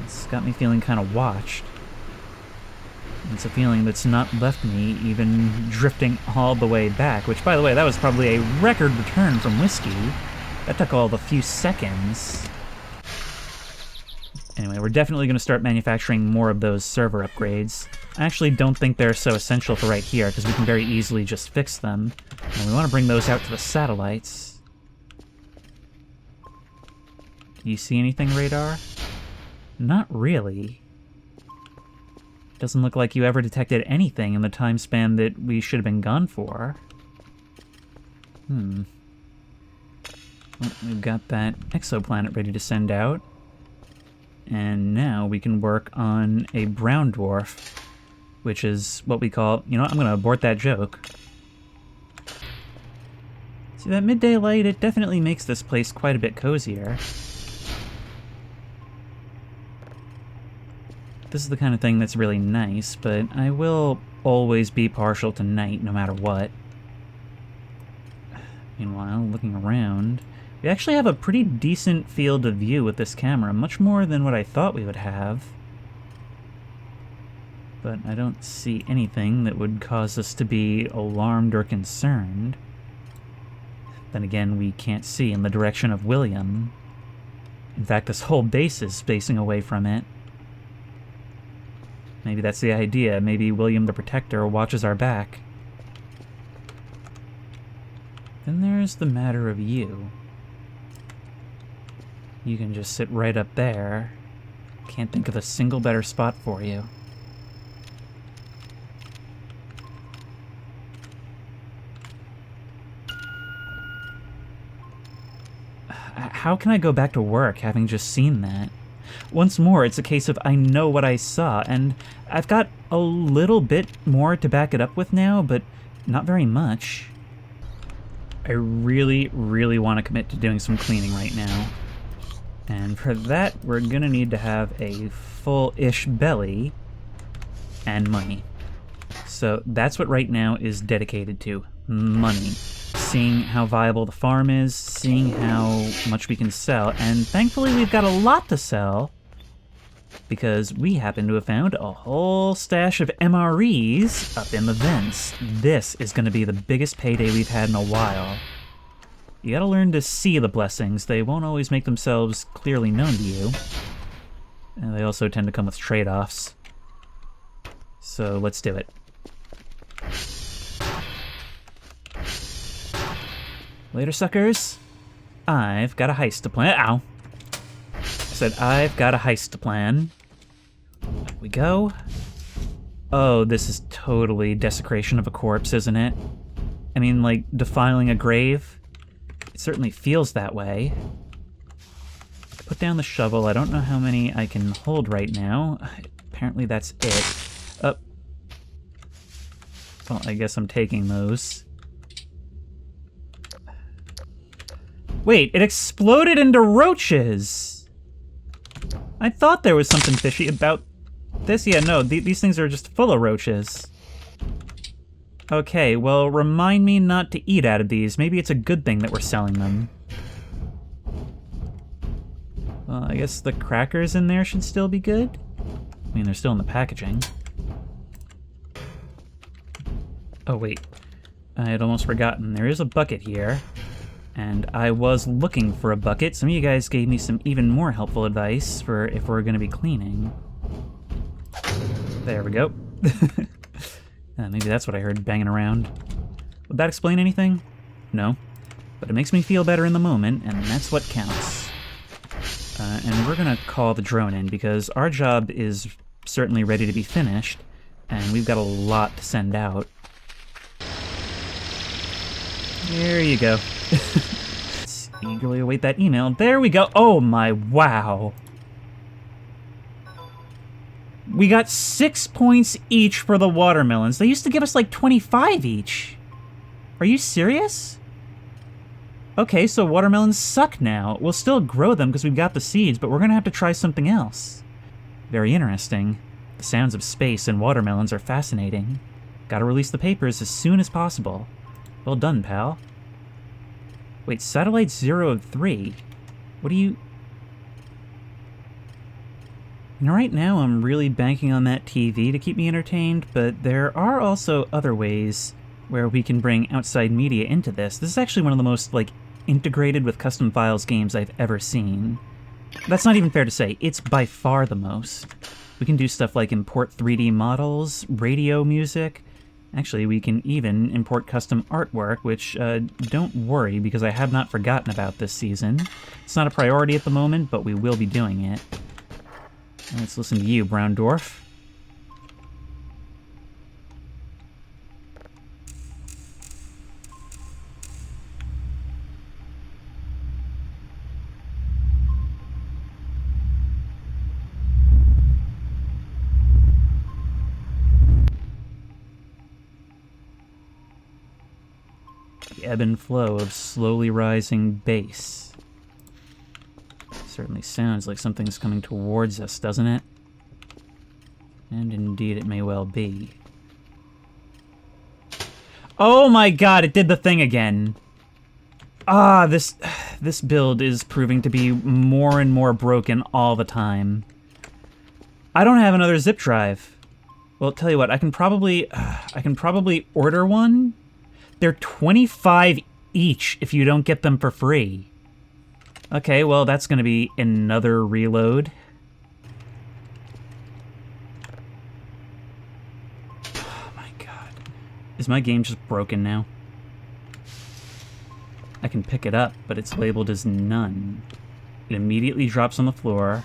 It's got me feeling kind of watched. It's a feeling that's not left me even drifting all the way back, which, by the way, that was probably a record return from whiskey. That took all of a few seconds. Anyway, we're definitely going to start manufacturing more of those server upgrades. I actually don't think they're so essential for right here, because we can very easily just fix them. And we want to bring those out to the satellites. Do you see anything, radar? Not really. Doesn't look like you ever detected anything in the time span that we should have been gone for. Well, we've got that exoplanet ready to send out. And now we can work on a brown dwarf, which is what we call... You know what? I'm going to abort that joke. See, that midday light, it definitely makes this place quite a bit cozier. This is the kind of thing that's really nice, but I will always be partial to night no matter what. Meanwhile, looking around... We actually have a pretty decent field of view with this camera, much more than what I thought we would have. But I don't see anything that would cause us to be alarmed or concerned. Then again, we can't see in the direction of William. In fact, this whole base is spacing away from it. Maybe that's the idea. Maybe William the Protector watches our back. Then there's the matter of you. You can just sit right up there. Can't think of a single better spot for you. How can I go back to work having just seen that? Once more, it's a case of I know what I saw, and I've got a little bit more to back it up with now, but not very much. I really, really want to commit to doing some cleaning right now. And for that, we're gonna need to have a full-ish belly and money. So that's what right now is dedicated to, money. Seeing how viable the farm is, seeing how much we can sell, and thankfully we've got a lot to sell, because we happen to have found a whole stash of MREs up in the vents. This is gonna be the biggest payday we've had in a while. You gotta learn to see the blessings. They won't always make themselves clearly known to you. And they also tend to come with trade-offs. So let's do it. Later, suckers. I've got a heist to plan. Ow. I said I've got a heist to plan. There we go. Oh, this is totally desecration of a corpse, isn't it? I mean, like, defiling a grave? It certainly feels that way. Put down the shovel. I don't know how many I can hold right now. Apparently that's it. Oh. Well, I guess I'm taking those. Wait, it exploded into roaches! I thought there was something fishy about this. Yeah, no, these things are just full of roaches. Okay, well, remind me not to eat out of these. Maybe it's a good thing that we're selling them. Well, I guess the crackers in there should still be good. I mean, they're still in the packaging. Oh, wait. I had almost forgotten. There is a bucket here. And I was looking for a bucket. Some of you guys gave me some even more helpful advice for if we're going to be cleaning. There we go. Maybe that's what I heard banging around. Would that explain anything? No. But it makes me feel better in the moment, and that's what counts. And we're gonna call the drone in, because our job is certainly ready to be finished, and we've got a lot to send out. There you go. Let's eagerly await that email. There we go. Oh my, wow. We got 6 points each for the watermelons. They used to give us like 25 each. Are you serious? Okay, so watermelons suck now. We'll still grow them because we've got the seeds, but we're gonna have to try something else. Very interesting. The sounds of space and watermelons are fascinating. Gotta release the papers as soon as possible. Well done, pal. Wait, Satellite 003? What do you... Right now I'm really banking on that TV to keep me entertained, but there are also other ways where we can bring outside media into this. This is actually one of the most, like, integrated with custom files games I've ever seen. That's not even fair to say. It's by far the most. We can do stuff like import 3D models, radio music. Actually, we can even import custom artwork, which, don't worry, because I have not forgotten about this season. It's not a priority at the moment, but we will be doing it. Let's listen to you, Brown Dwarf. The ebb and flow of slowly rising bass. Certainly sounds like something's coming towards us, doesn't it? And indeed it may well be. Oh my god, it did the thing again! Ah, this build is proving to be more and more broken all the time. I don't have another zip drive. Well, tell you what, I can probably order one. They're 25 each if you don't get them for free. Okay, well, that's gonna be another reload. Oh my god. Is my game just broken now? I can pick it up, but it's labeled as none. It immediately drops on the floor.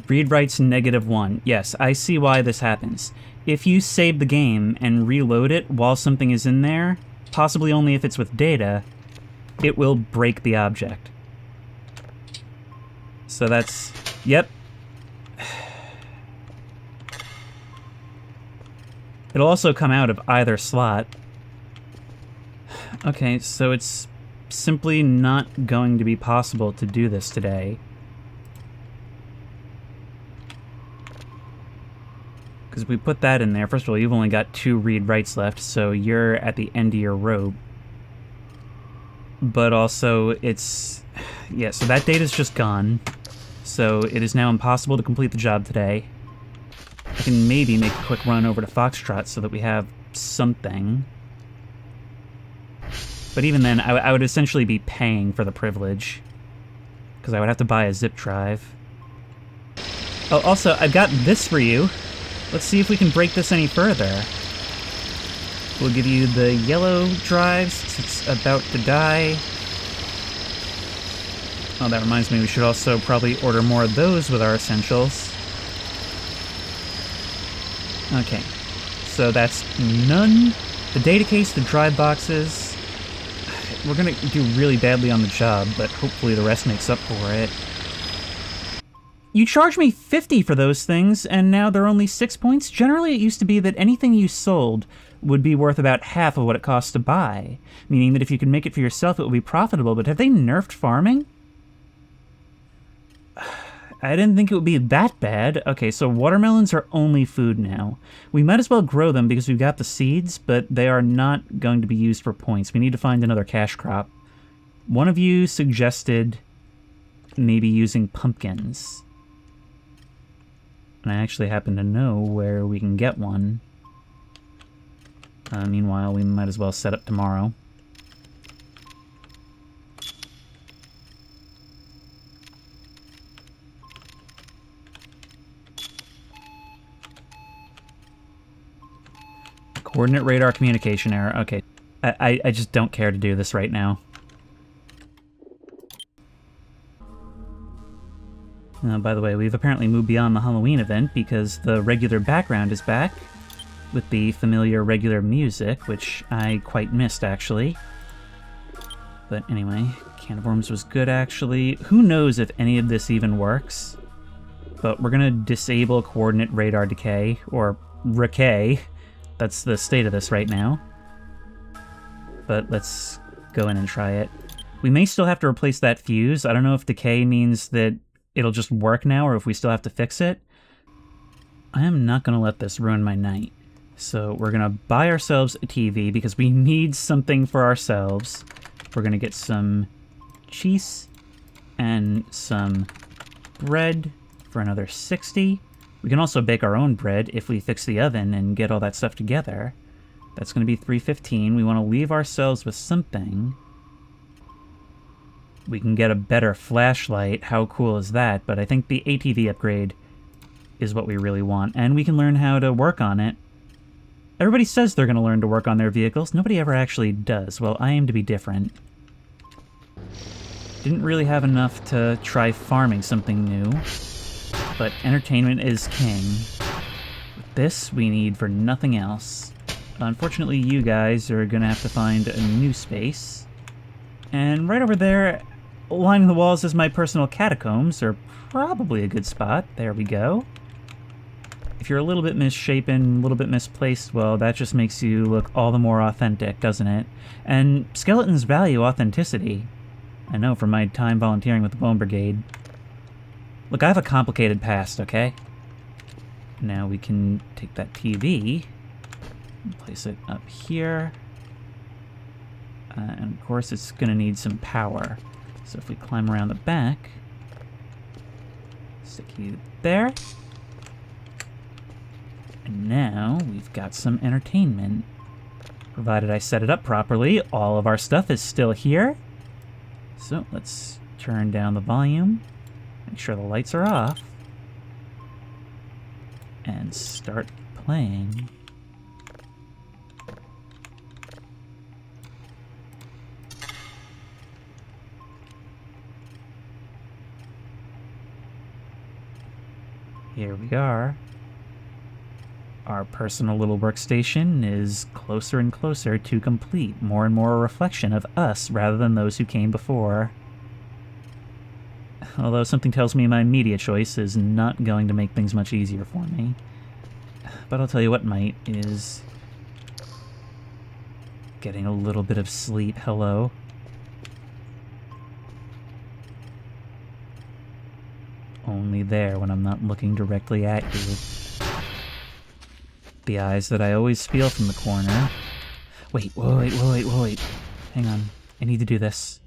Read writes -1. Yes, I see why this happens. If you save the game and reload it while something is in there, possibly only if it's with data, it will break the object. So that's... Yep. It'll also come out of either slot. Okay, so it's simply not going to be possible to do this today. Because if we put that in there, first of all, you've only got 2 read writes left, so you're at the end of your rope. But also, it's... Yeah, so that data's just gone. So it is now impossible to complete the job today. I can maybe make a quick run over to Foxtrot so that we have something. But even then, I would essentially be paying for the privilege. Because I would have to buy a zip drive. Oh, also, I've got this for you. Let's see if we can break this any further. We'll give you the yellow drive since it's about to die. Oh, that reminds me, we should also probably order more of those with our essentials. Okay, so that's none. The data case, the drive boxes. We're gonna do really badly on the job, but hopefully the rest makes up for it. You charged me 50 for those things, and now they're only 6 points? Generally, it used to be that anything you sold would be worth about half of what it costs to buy, meaning that if you could make it for yourself, it would be profitable, but have they nerfed farming? I didn't think it would be that bad. Okay, so watermelons are only food now. We might as well grow them because we've got the seeds, but they are not going to be used for points. We need to find another cash crop. One of you suggested maybe using pumpkins. And I actually happen to know where we can get one. Meanwhile, we might as well set up tomorrow. Coordinate radar communication error. Okay. I just don't care to do this right now. By the way, we've apparently moved beyond the Halloween event because the regular background is back with the familiar regular music, which I quite missed, actually. But anyway, Can of Worms was good, actually. Who knows if any of this even works? But we're gonna disable coordinate radar decay, or recay. That's the state of this right now. But let's go in and try it. We may still have to replace that fuse. I don't know if decay means that it'll just work now, or if we still have to fix it. I am not going to let this ruin my night. So we're going to buy ourselves a TV because we need something for ourselves. We're going to get some cheese and some bread for another 60. We can also bake our own bread if we fix the oven and get all that stuff together. That's going to be 315. We want to leave ourselves with something. We can get a better flashlight. How cool is that? But I think the ATV upgrade is what we really want. And we can learn how to work on it. Everybody says they're going to learn to work on their vehicles. Nobody ever actually does. Well, I aim to be different. Didn't really have enough to try farming something new. But entertainment is king. With this, we need for nothing else. Unfortunately, you guys are going to have to find a new space. And right over there, lining the walls is my personal catacombs, are probably a good spot. There we go. If you're a little bit misshapen, a little bit misplaced, well, that just makes you look all the more authentic, doesn't it? And skeletons value authenticity. I know from my time volunteering with the Bone Brigade. Look, I have a complicated past, okay? Now we can take that TV and place it up here. And of course it's going to need some power. So if we climb around the back, stick you there. And now we've got some entertainment. Provided I set it up properly, all of our stuff is still here. So let's turn down the volume, make sure the lights are off, and start playing. Here we are. Our personal little workstation is closer and closer to complete, more and more a reflection of us rather than those who came before. Although something tells me my media choice is not going to make things much easier for me. But I'll tell you what might is getting a little bit of sleep. Hello. Only there when I'm not looking directly at you. The eyes that I always feel from the corner. Wait. Hang on. I need to do this.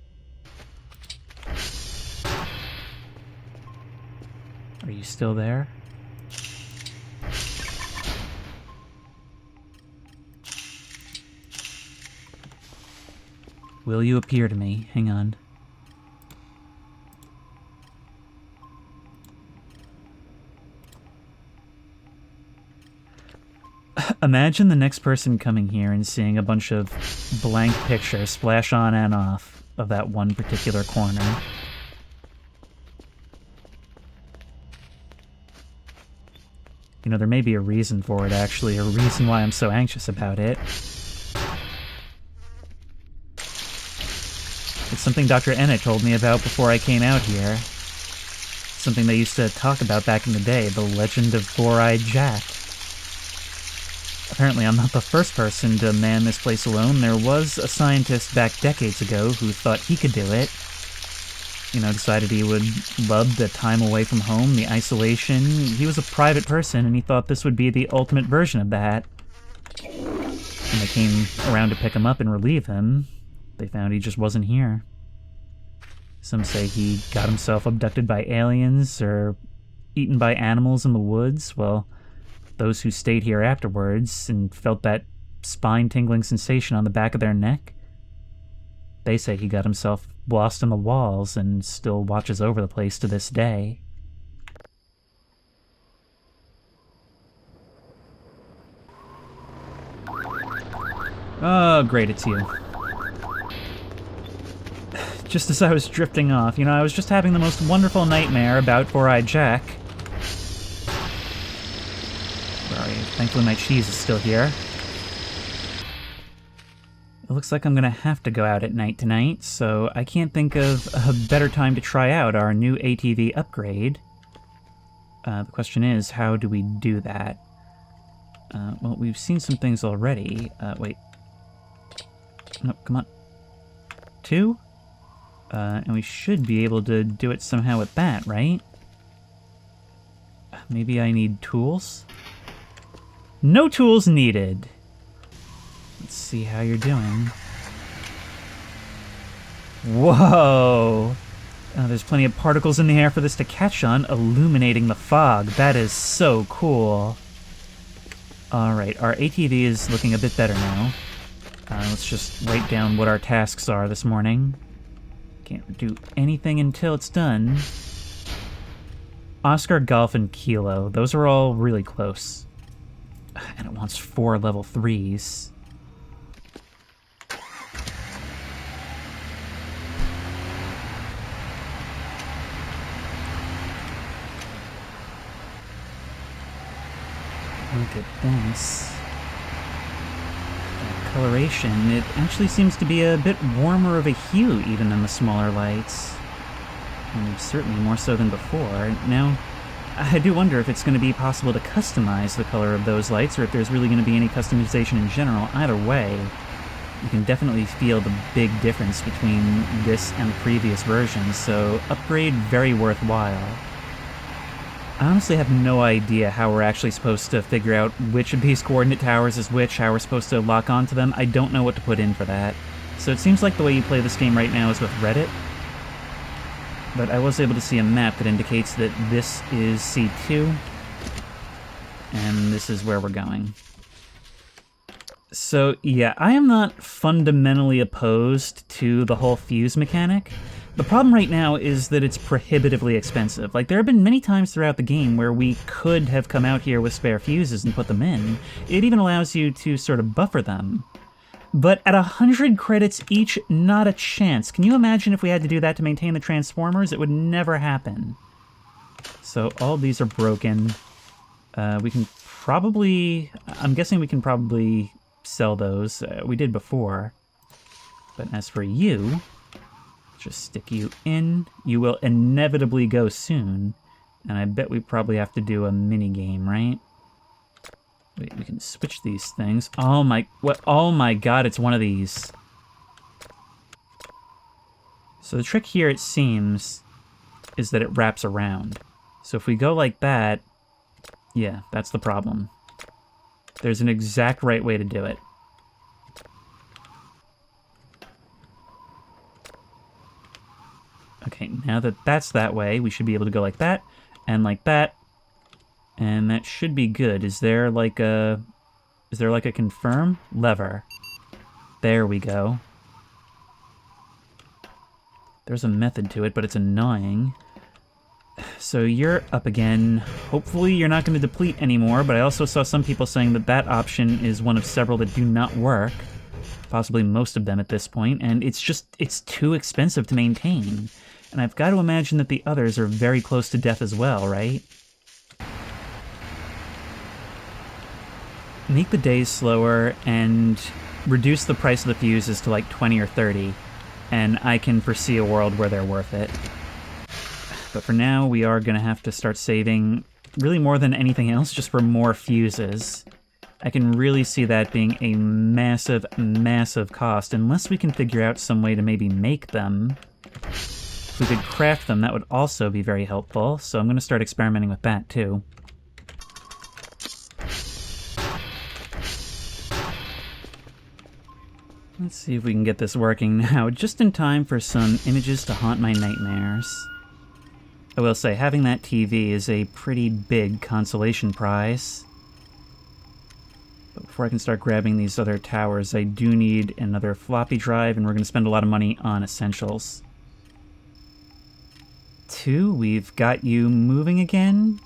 Are you still there? Will you appear to me? Hang on. Imagine the next person coming here and seeing a bunch of blank pictures splash on and off of that one particular corner. You know, there may be a reason for it, actually, a reason why I'm so anxious about it. It's something Dr. Ennett told me about before I came out here. Something they used to talk about back in the day, the legend of Four-Eyed Jack. Apparently I'm not the first person to man this place alone. There was a scientist back decades ago who thought he could do it. You know, decided he would love the time away from home, the isolation. He was a private person, and he thought this would be the ultimate version of that. When they came around to pick him up and relieve him, they found he just wasn't here. Some say he got himself abducted by aliens, or eaten by animals in the woods. Well, those who stayed here afterwards and felt that spine-tingling sensation on the back of their neck, they say he got himself lost in the walls and still watches over the place to this day. Oh, great, it's you. Just as I was drifting off, you know, I was just having the most wonderful nightmare about Four-Eyed Jack. Where are you? Thankfully my cheese is still here. It looks like I'm gonna have to go out at night tonight, so I can't think of a better time to try out our new ATV upgrade. The question is, how do we do that? Well, we've seen some things already. Wait. No, come on. 2? And we should be able to do it somehow with that, right? Maybe I need tools? No tools needed. Let's see how you're doing. Whoa! There's plenty of particles in the air for this to catch on, illuminating the fog. That is so cool. Alright, our ATV is looking a bit better now. Let's just write down what our tasks are this morning. Can't do anything until it's done. Oscar, Golf, and Kilo. Those are all really close. And it wants 4 level 3s. Look at this. That coloration, it actually seems to be a bit warmer of a hue even than the smaller lights. And certainly more so than before. Now, I do wonder if it's going to be possible to customize the color of those lights, or if there's really going to be any customization in general. Either way, you can definitely feel the big difference between this and the previous versions, so upgrade very worthwhile. I honestly have no idea how we're actually supposed to figure out which of these coordinate towers is which, how we're supposed to lock onto them. I don't know what to put in for that. So it seems like the way you play this game right now is with Reddit. But I was able to see a map that indicates that this is C2, and this is where we're going. So yeah, I am not fundamentally opposed to the whole fuse mechanic. The problem right now is that it's prohibitively expensive. Like, there have been many times throughout the game where we could have come out here with spare fuses and put them in. It even allows you to sort of buffer them. But at 100 credits each, not a chance. Can you imagine if we had to do that to maintain the Transformers? It would never happen. So all these are broken. We can probably... I'm guessing we can probably sell those. We did before. But as for you, just stick you in. You will inevitably go soon. And I bet we probably have to do a mini-game, right? Wait, we can switch these things. Oh my... What? Oh my god, it's one of these. So the trick here, it seems, is that it wraps around. So if we go like that... Yeah, that's the problem. There's an exact right way to do it. Okay, now that that's that way, we should be able to go like that, and like that. And that should be good. Is there like a confirm lever? There we go. There's a method to it, but it's annoying. So you're up again. Hopefully you're not going to deplete anymore, but I also saw some people saying that that option is one of several that do not work. Possibly most of them at this point, and it's too expensive to maintain. And I've got to imagine that the others are very close to death as well, right? Make the days slower and reduce the price of the fuses to like 20 or 30, and I can foresee a world where they're worth it. But for now, we are going to have to start saving, really more than anything else, just for more fuses. I can really see that being a massive, massive cost, unless we can figure out some way to maybe make them. If we could craft them, that would also be very helpful, so I'm going to start experimenting with that too. Let's see if we can get this working now, just in time for some images to haunt my nightmares. I will say, having that TV is a pretty big consolation prize. But before I can start grabbing these other towers, I do need another floppy drive, and we're going to spend a lot of money on essentials. 2, we've got you moving again.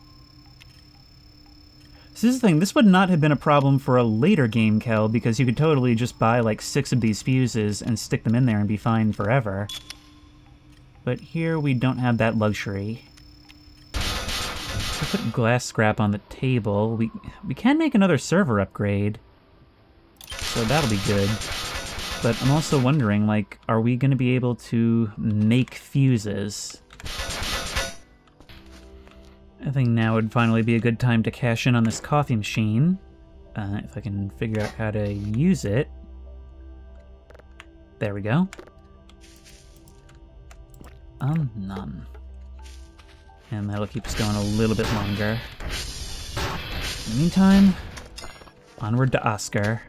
So this is the thing, this would not have been a problem for a later game, Kel, because you could totally just buy like 6 of these fuses and stick them in there and be fine forever. But here we don't have that luxury. If we put glass scrap on the table, we can make another server upgrade. So that'll be good. But I'm also wondering, like, are we going to be able to make fuses? I think now would finally be a good time to cash in on this coffee machine. If I can figure out how to use it. There we go. None. And that'll keep us going a little bit longer. In the meantime, onward to Oscar.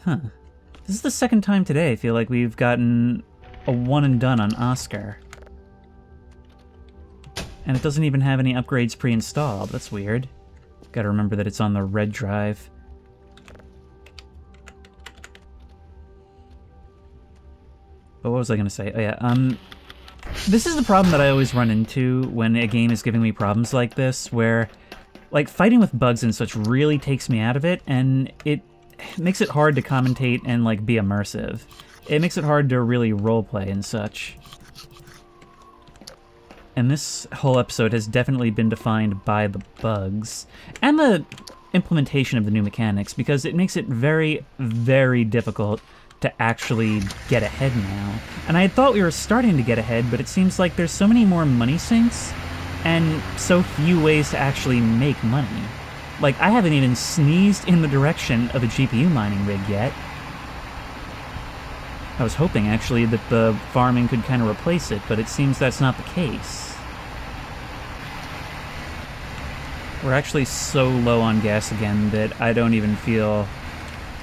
Huh. This is the second time today I feel like we've gotten a one and done on Oscar. And it doesn't even have any upgrades pre-installed. That's weird. Gotta remember that it's on the red drive. But what was I gonna say? Oh yeah, this is the problem that I always run into when a game is giving me problems like this, where, like, fighting with bugs and such really takes me out of it, and it makes it hard to commentate and, like, be immersive. It makes it hard to really roleplay and such. And this whole episode has definitely been defined by the bugs and the implementation of the new mechanics, because it makes it very, very difficult to actually get ahead now. And I had thought we were starting to get ahead, but it seems like there's so many more money sinks and so few ways to actually make money. Like, I haven't even sneezed in the direction of a GPU mining rig yet. I was hoping, actually, that the farming could kind of replace it, but it seems that's not the case. We're actually so low on gas again that I don't even feel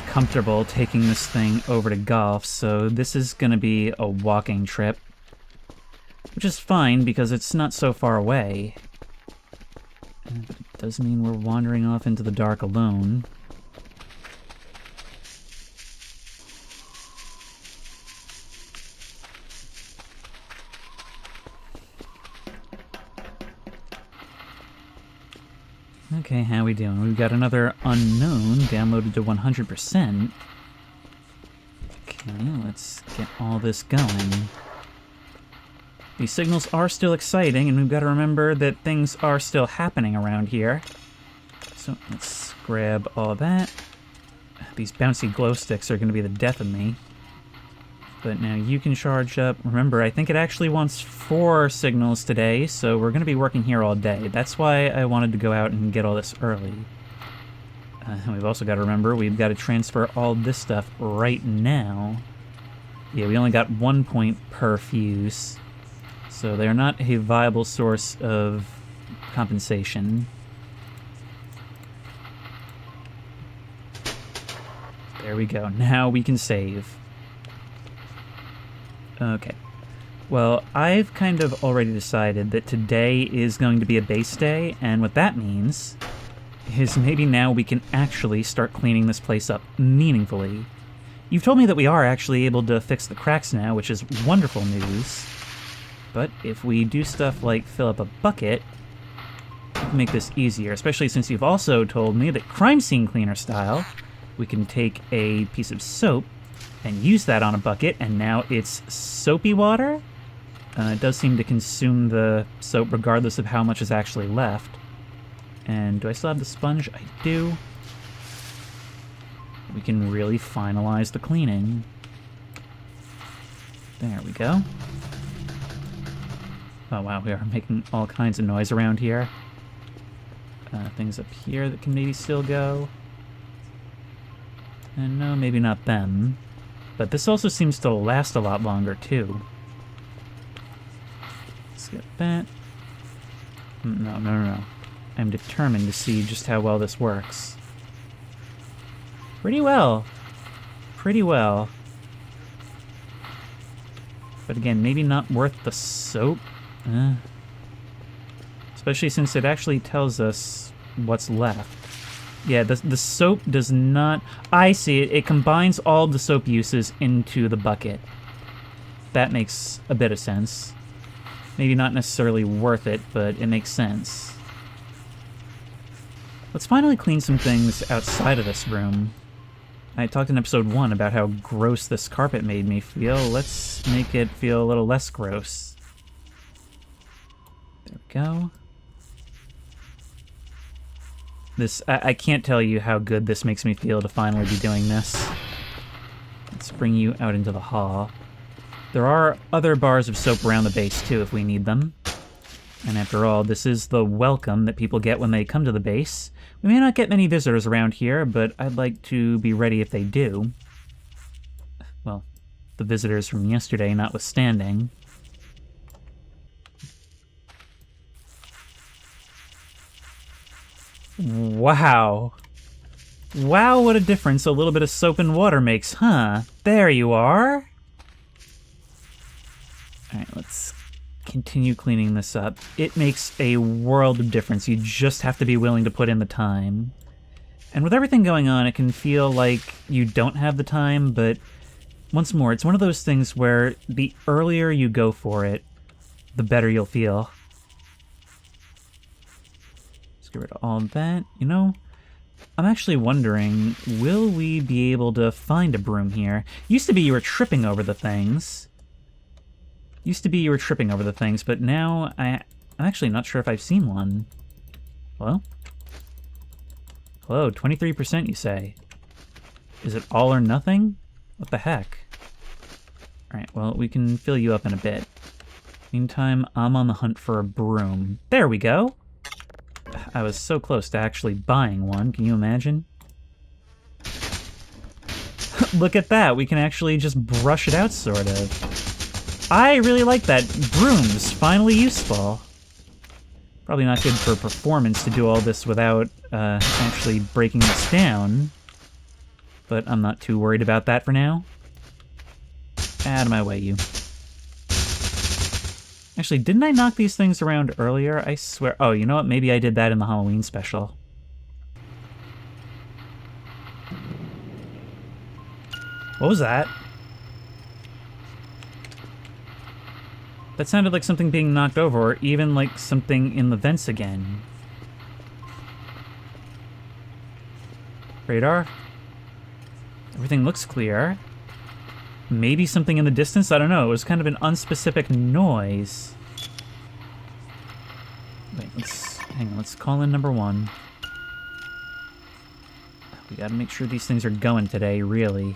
comfortable taking this thing over to golf, so this is going to be a walking trip. Which is fine, because it's not so far away. But it does mean we're wandering off into the dark alone. Okay, how we doing? We've got another unknown downloaded to 100%. Okay, let's get all this going. These signals are still exciting, and we've got to remember that things are still happening around here. So let's grab all of that. These bouncy glow sticks are going to be the death of me. But now you can charge up. Remember, I think it actually wants 4 signals today, so we're going to be working here all day. That's why I wanted to go out and get all this early. And we've also got to remember, we've got to transfer all this stuff right now. Yeah, we only got 1 point per fuse, so they're not a viable source of compensation. There we go. Now we can save. Okay. Well, I've kind of already decided that today is going to be a base day, and what that means is maybe now we can actually start cleaning this place up meaningfully. You've told me that we are actually able to fix the cracks now, which is wonderful news. But if we do stuff like fill up a bucket, we can make this easier, especially since you've also told me that crime scene cleaner style, we can take a piece of soap and use that on a bucket, and now it's soapy water. It does seem to consume the soap regardless of how much is actually left. And do I still have the sponge? I do. We can really finalize the cleaning. There we go. Oh wow, we are making all kinds of noise around here. Things up here that can maybe still go. And no, maybe not them. But this also seems to last a lot longer, too. Let's get that. No. I'm determined to see just how well this works. Pretty well. Pretty well. But again, maybe not worth the soap. Especially since it actually tells us what's left. Yeah, the soap does not... I see it. It combines all the soap uses into the bucket. That makes a bit of sense. Maybe not necessarily worth it, but it makes sense. Let's finally clean some things outside of this room. I talked in episode 1 about how gross this carpet made me feel. Let's make it feel a little less gross. There we go. I can't tell you how good this makes me feel to finally be doing this. Let's bring you out into the hall. There are other bars of soap around the base, too, if we need them. And after all, this is the welcome that people get when they come to the base. We may not get many visitors around here, but I'd like to be ready if they do. Well, the visitors from yesterday notwithstanding. Wow. Wow, what a difference a little bit of soap and water makes, huh? There you are. Alright, let's continue cleaning this up. It makes a world of difference. You just have to be willing to put in the time. And with everything going on, it can feel like you don't have the time, but once more, it's one of those things where the earlier you go for it, the better you'll feel. Let's get rid of all of that. You know, I'm actually wondering, will we be able to find a broom here? Used to be you were tripping over the things. But now I'm actually not sure if I've seen one. Hello? Hello, 23% you say. Is it all or nothing? What the heck? Alright, well, we can fill you up in a bit. Meantime, I'm on the hunt for a broom. There we go! I was so close to actually buying one, can you imagine? Look at that, we can actually just brush it out, sort of. I really like that. Brooms, finally useful. Probably not good for performance to do all this without actually breaking this down. But I'm not too worried about that for now. Out of my way, you. Actually, didn't I knock these things around earlier? I swear. Oh, you know what? Maybe I did that in the Halloween special. What was that? That sounded like something being knocked over, or even like something in the vents again. Radar? Everything looks clear. Maybe something in the distance? I don't know. It was kind of an unspecific noise. Wait, hang on. Let's call in number 1. We gotta make sure these things are going today, really.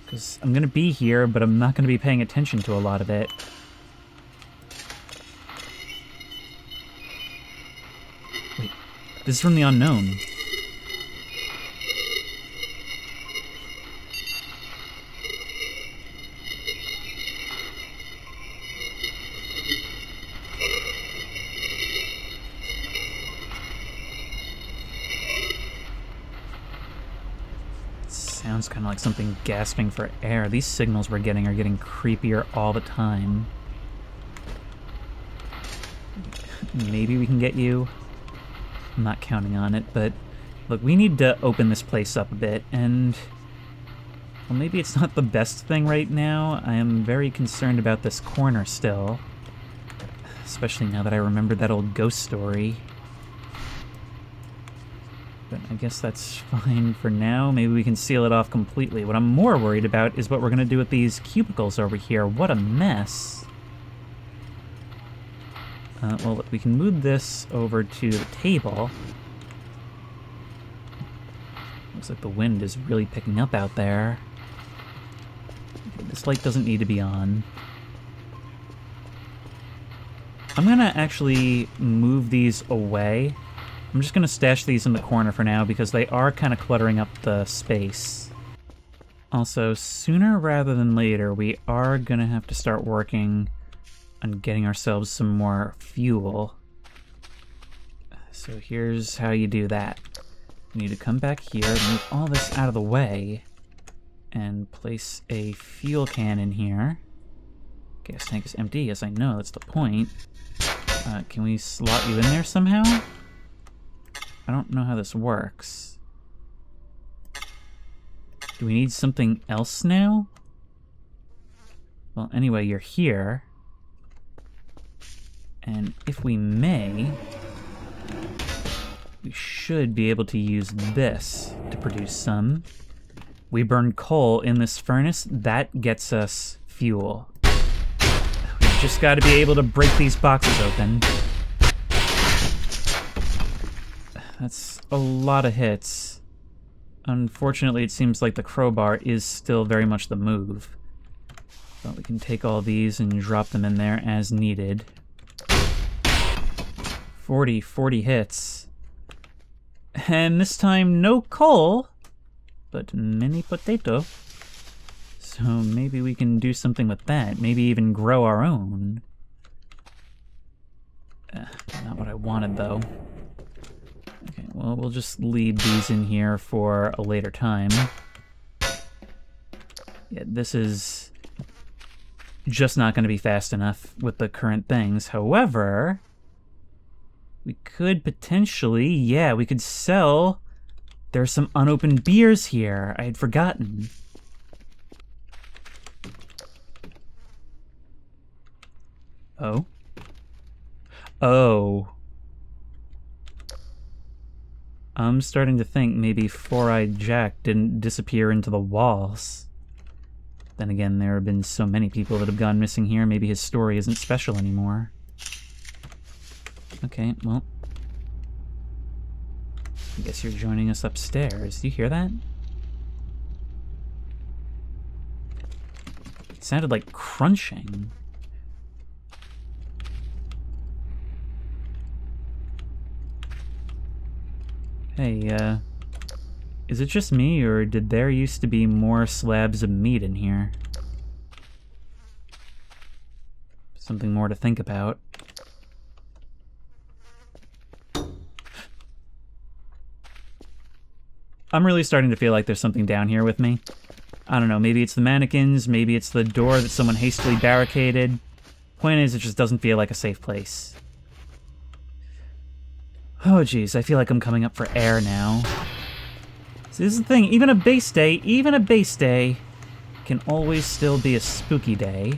Because I'm gonna be here, but I'm not gonna be paying attention to a lot of it. Wait, this is from the unknown. Sounds kind of like something gasping for air. These signals we're getting are getting creepier all the time. Maybe we can get you. I'm not counting on it, but look, we need to open this place up a bit, and well, maybe it's not the best thing right now. I am very concerned about this corner still, especially now that I remembered that old ghost story. But I guess that's fine for now. Maybe we can seal it off completely. What I'm more worried about is what we're going to do with these cubicles over here. What a mess. Well, look, we can move this over to the table. Looks like the wind is really picking up out there. This light doesn't need to be on. I'm going to actually move these away. I'm just going to stash these in the corner for now because they are kind of cluttering up the space. Also, sooner rather than later, we are going to have to start working on getting ourselves some more fuel. So here's how you do that. You need to come back here, move all this out of the way, and place a fuel can in here. Gas tank is empty, yes I know, that's the point. Can we slot you in there somehow? I don't know how this works. Do we need something else now? Well, anyway, you're here. And if we may, we should be able to use this to produce some. We burn coal in this furnace, that gets us fuel. We've just got to be able to break these boxes open. That's a lot of hits. Unfortunately, it seems like the crowbar is still very much the move. But we can take all these and drop them in there as needed. 40 hits. And this time, no coal, but many potato. So maybe we can do something with that. Maybe even grow our own. Not what I wanted, though. well, we'll just leave these in here for a later time. Yeah, this is just not going to be fast enough with the current things. However, we could potentially, yeah, we could sell... There's some unopened beers here. I had forgotten. Oh? Oh. I'm starting to think maybe Four-Eyed Jack didn't disappear into the walls. Then again, there have been so many people that have gone missing here, maybe his story isn't special anymore. Okay, well... I guess you're joining us upstairs. Do you hear that? It sounded like crunching. Hey, is it just me, or did there used to be more slabs of meat in here? Something more to think about. I'm really starting to feel like there's something down here with me. I don't know, maybe it's the mannequins, maybe it's the door that someone hastily barricaded. Point is, it just doesn't feel like a safe place. Oh geez, I feel like I'm coming up for air now. See, this is the thing, even a base day can always still be a spooky day.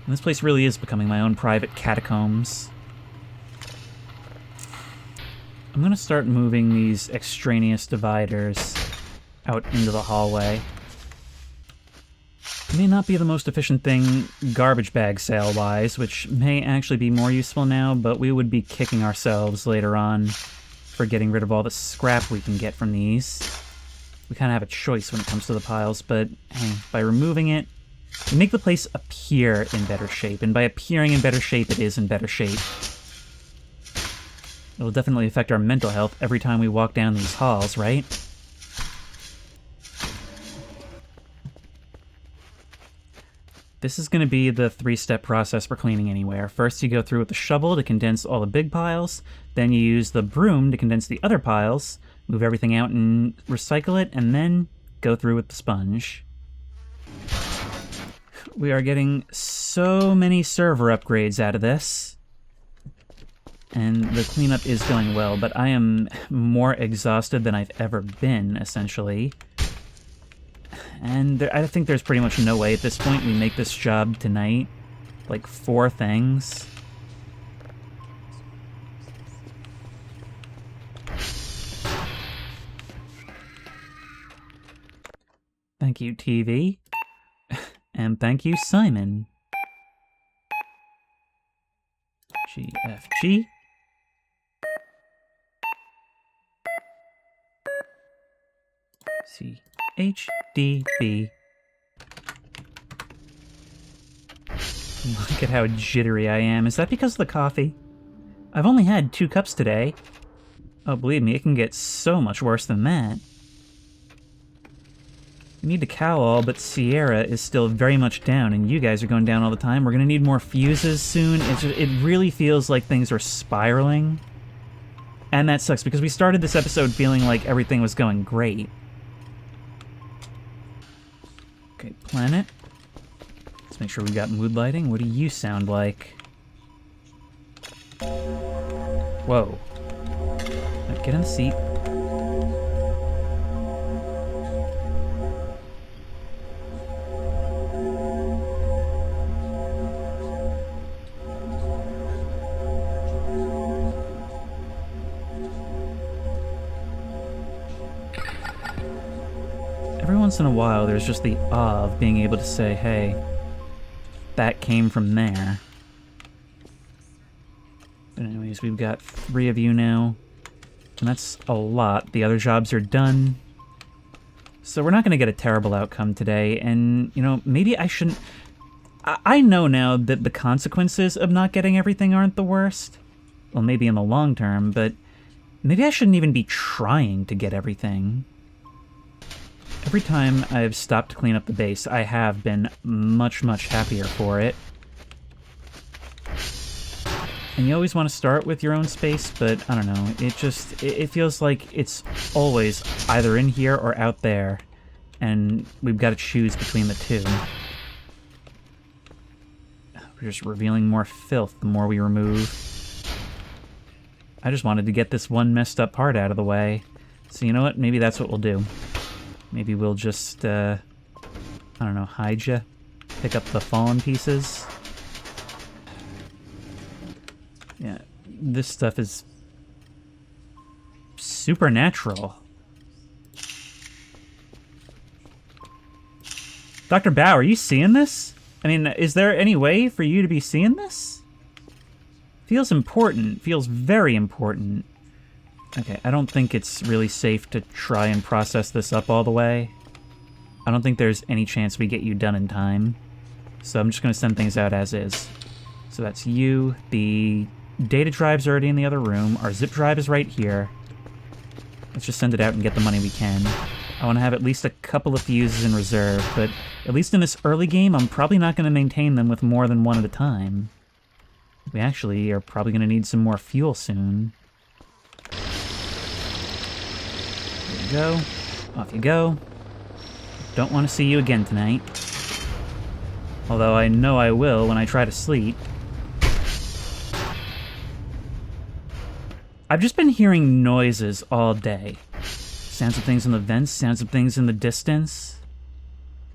And this place really is becoming my own private catacombs. I'm gonna start moving these extraneous dividers out into the hallway. It may not be the most efficient thing garbage bag sale-wise, which may actually be more useful now, but we would be kicking ourselves later on for getting rid of all the scrap we can get from these. We kind of have a choice when it comes to the piles, but hey, by removing it, we make the place appear in better shape, and by appearing in better shape, it is in better shape. It'll definitely affect our mental health every time we walk down these halls, right? This is going to be the 3-step process for cleaning anywhere. First, you go through with the shovel to condense all the big piles. Then you use the broom to condense the other piles, move everything out and recycle it, and then go through with the sponge. We are getting so many server upgrades out of this. And the cleanup is going well, but I am more exhausted than I've ever been, essentially. And I think there's pretty much no way at this point we make this job tonight. Like 4 things. Thank you, TV. And thank you, Simon. GFG. CHDB. Look at how jittery I am. Is that because of the coffee? I've only had 2 cups today. Oh, believe me, it can get so much worse than that. We need to cowl all, but Sierra is still very much down, and you guys are going down all the time. We're gonna need more fuses soon. It really feels like things are spiraling. And that sucks, because we started this episode feeling like everything was going great. Okay, planet. Let's make sure we got mood lighting. What do you sound like? Whoa. Get in the seat. Every once in a while, there's just the awe of being able to say, hey, that came from there. But anyways, we've got 3 of you now, and that's a lot. The other jobs are done. So we're not going to get a terrible outcome today, and, you know, maybe I shouldn't... I know now that the consequences of not getting everything aren't the worst. Well, maybe in the long term, but maybe I shouldn't even be trying to get everything. Every time I've stopped to clean up the base, I have been much, much happier for it. And you always want to start with your own space, but I don't know, it feels like it's always either in here or out there, and we've got to choose between the two. We're just revealing more filth the more we remove. I just wanted to get this one messed up part out of the way. So you know what? Maybe that's what we'll do. Maybe we'll just, I don't know, hide ya? Pick up the fallen pieces? Yeah, this stuff is supernatural. Dr. Bao, are you seeing this? I mean, is there any way for you to be seeing this? Feels important. Feels very important. Okay, I don't think it's really safe to try and process this up all the way. I don't think there's any chance we get you done in time. So I'm just going to send things out as is. So that's you. The data drive's already in the other room. Our zip drive is right here. Let's just send it out and get the money we can. I want to have at least a couple of fuses in reserve, but at least in this early game, I'm probably not going to maintain them with more than one at a time. We actually are probably going to need some more fuel soon. There you go. Off you go. Don't want to see you again tonight. Although I know I will when I try to sleep. I've just been hearing noises all day. Sounds of things in the vents, sounds of things in the distance.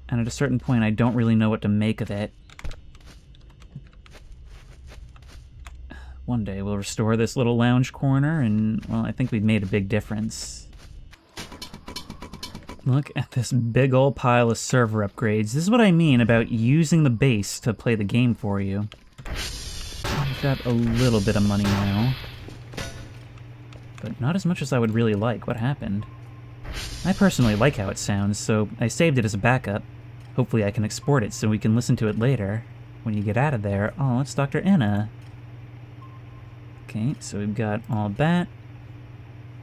And at a certain point, I don't really know what to make of it. One day we'll restore this little lounge corner, and, well, I think we've made a big difference. Look at this big old pile of server upgrades. This is what I mean about using the base to play the game for you. We've got a little bit of money now. But not as much as I would really like. What happened? I personally like how it sounds, so I saved it as a backup. Hopefully I can export it so we can listen to it later. When you get out of there... Oh, it's Dr. Anna. Okay, so we've got all that.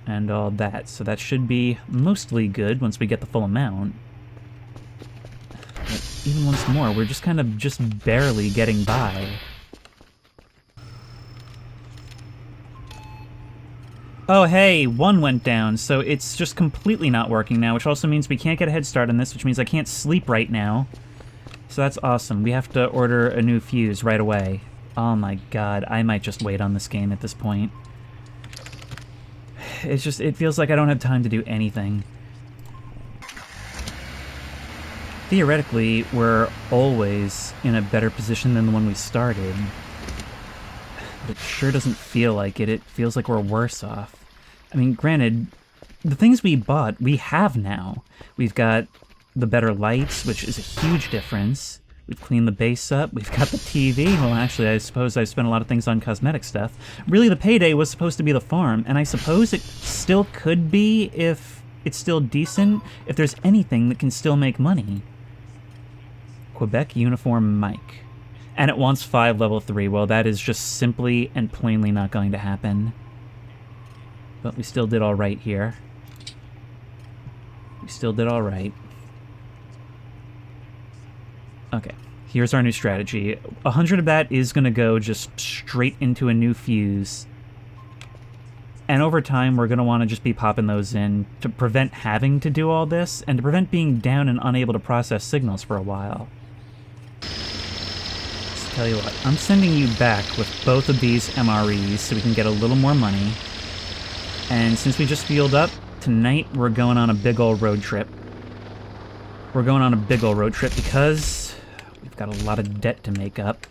And all that. So that should be mostly good once we get the full amount. But even once more, we're just kind of just barely getting by. Oh, hey, one went down, so it's just completely not working now, which also means we can't get a head start on this, which means I can't sleep right now. So that's awesome. We have to order a new fuse right away. Oh my god, I might just wait on this game at this point. It's just, it feels like I don't have time to do anything. Theoretically, we're always in a better position than the one we started. But it sure doesn't feel like it. It feels like we're worse off. I mean, granted, the things we bought, we have now. We've got the better lights, which is a huge difference. We've cleaned the base up. We've got the TV. Well, actually, I suppose I've spent a lot of things on cosmetic stuff. Really, the payday was supposed to be the farm, and I suppose it still could be if it's still decent, if there's anything that can still make money. Quebec uniform mic. And it wants 5 level 3. Well, that is just simply and plainly not going to happen. But we still did all right here. We still did all right. Okay, here's our new strategy. 100 of that is going to go just straight into a new fuse. And over time, we're going to want to just be popping those in to prevent having to do all this, and to prevent being down and unable to process signals for a while. Tell you what, I'm sending you back with both of these MREs so we can get a little more money. And since we just fueled up, tonight we're going on a big ol' road trip. We're going on a big ol' road trip because we've got a lot of debt to make up.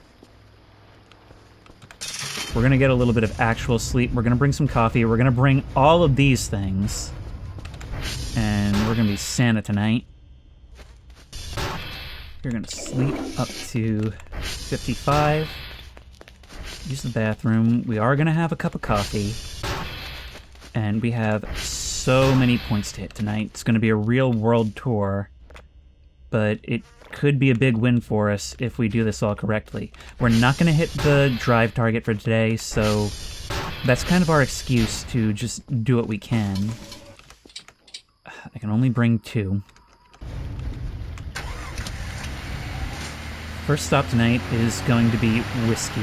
We're gonna get a little bit of actual sleep. We're gonna bring some coffee. We're gonna bring all of these things. And we're gonna be Santa tonight. You're gonna sleep up to 55. Use the bathroom. We are gonna have a cup of coffee. And we have so many points to hit tonight. It's gonna be a real world tour. But it could be a big win for us if we do this all correctly. We're not gonna hit the drive target for today, so that's kind of our excuse to just do what we can. I can only bring 2. First stop tonight is going to be whiskey.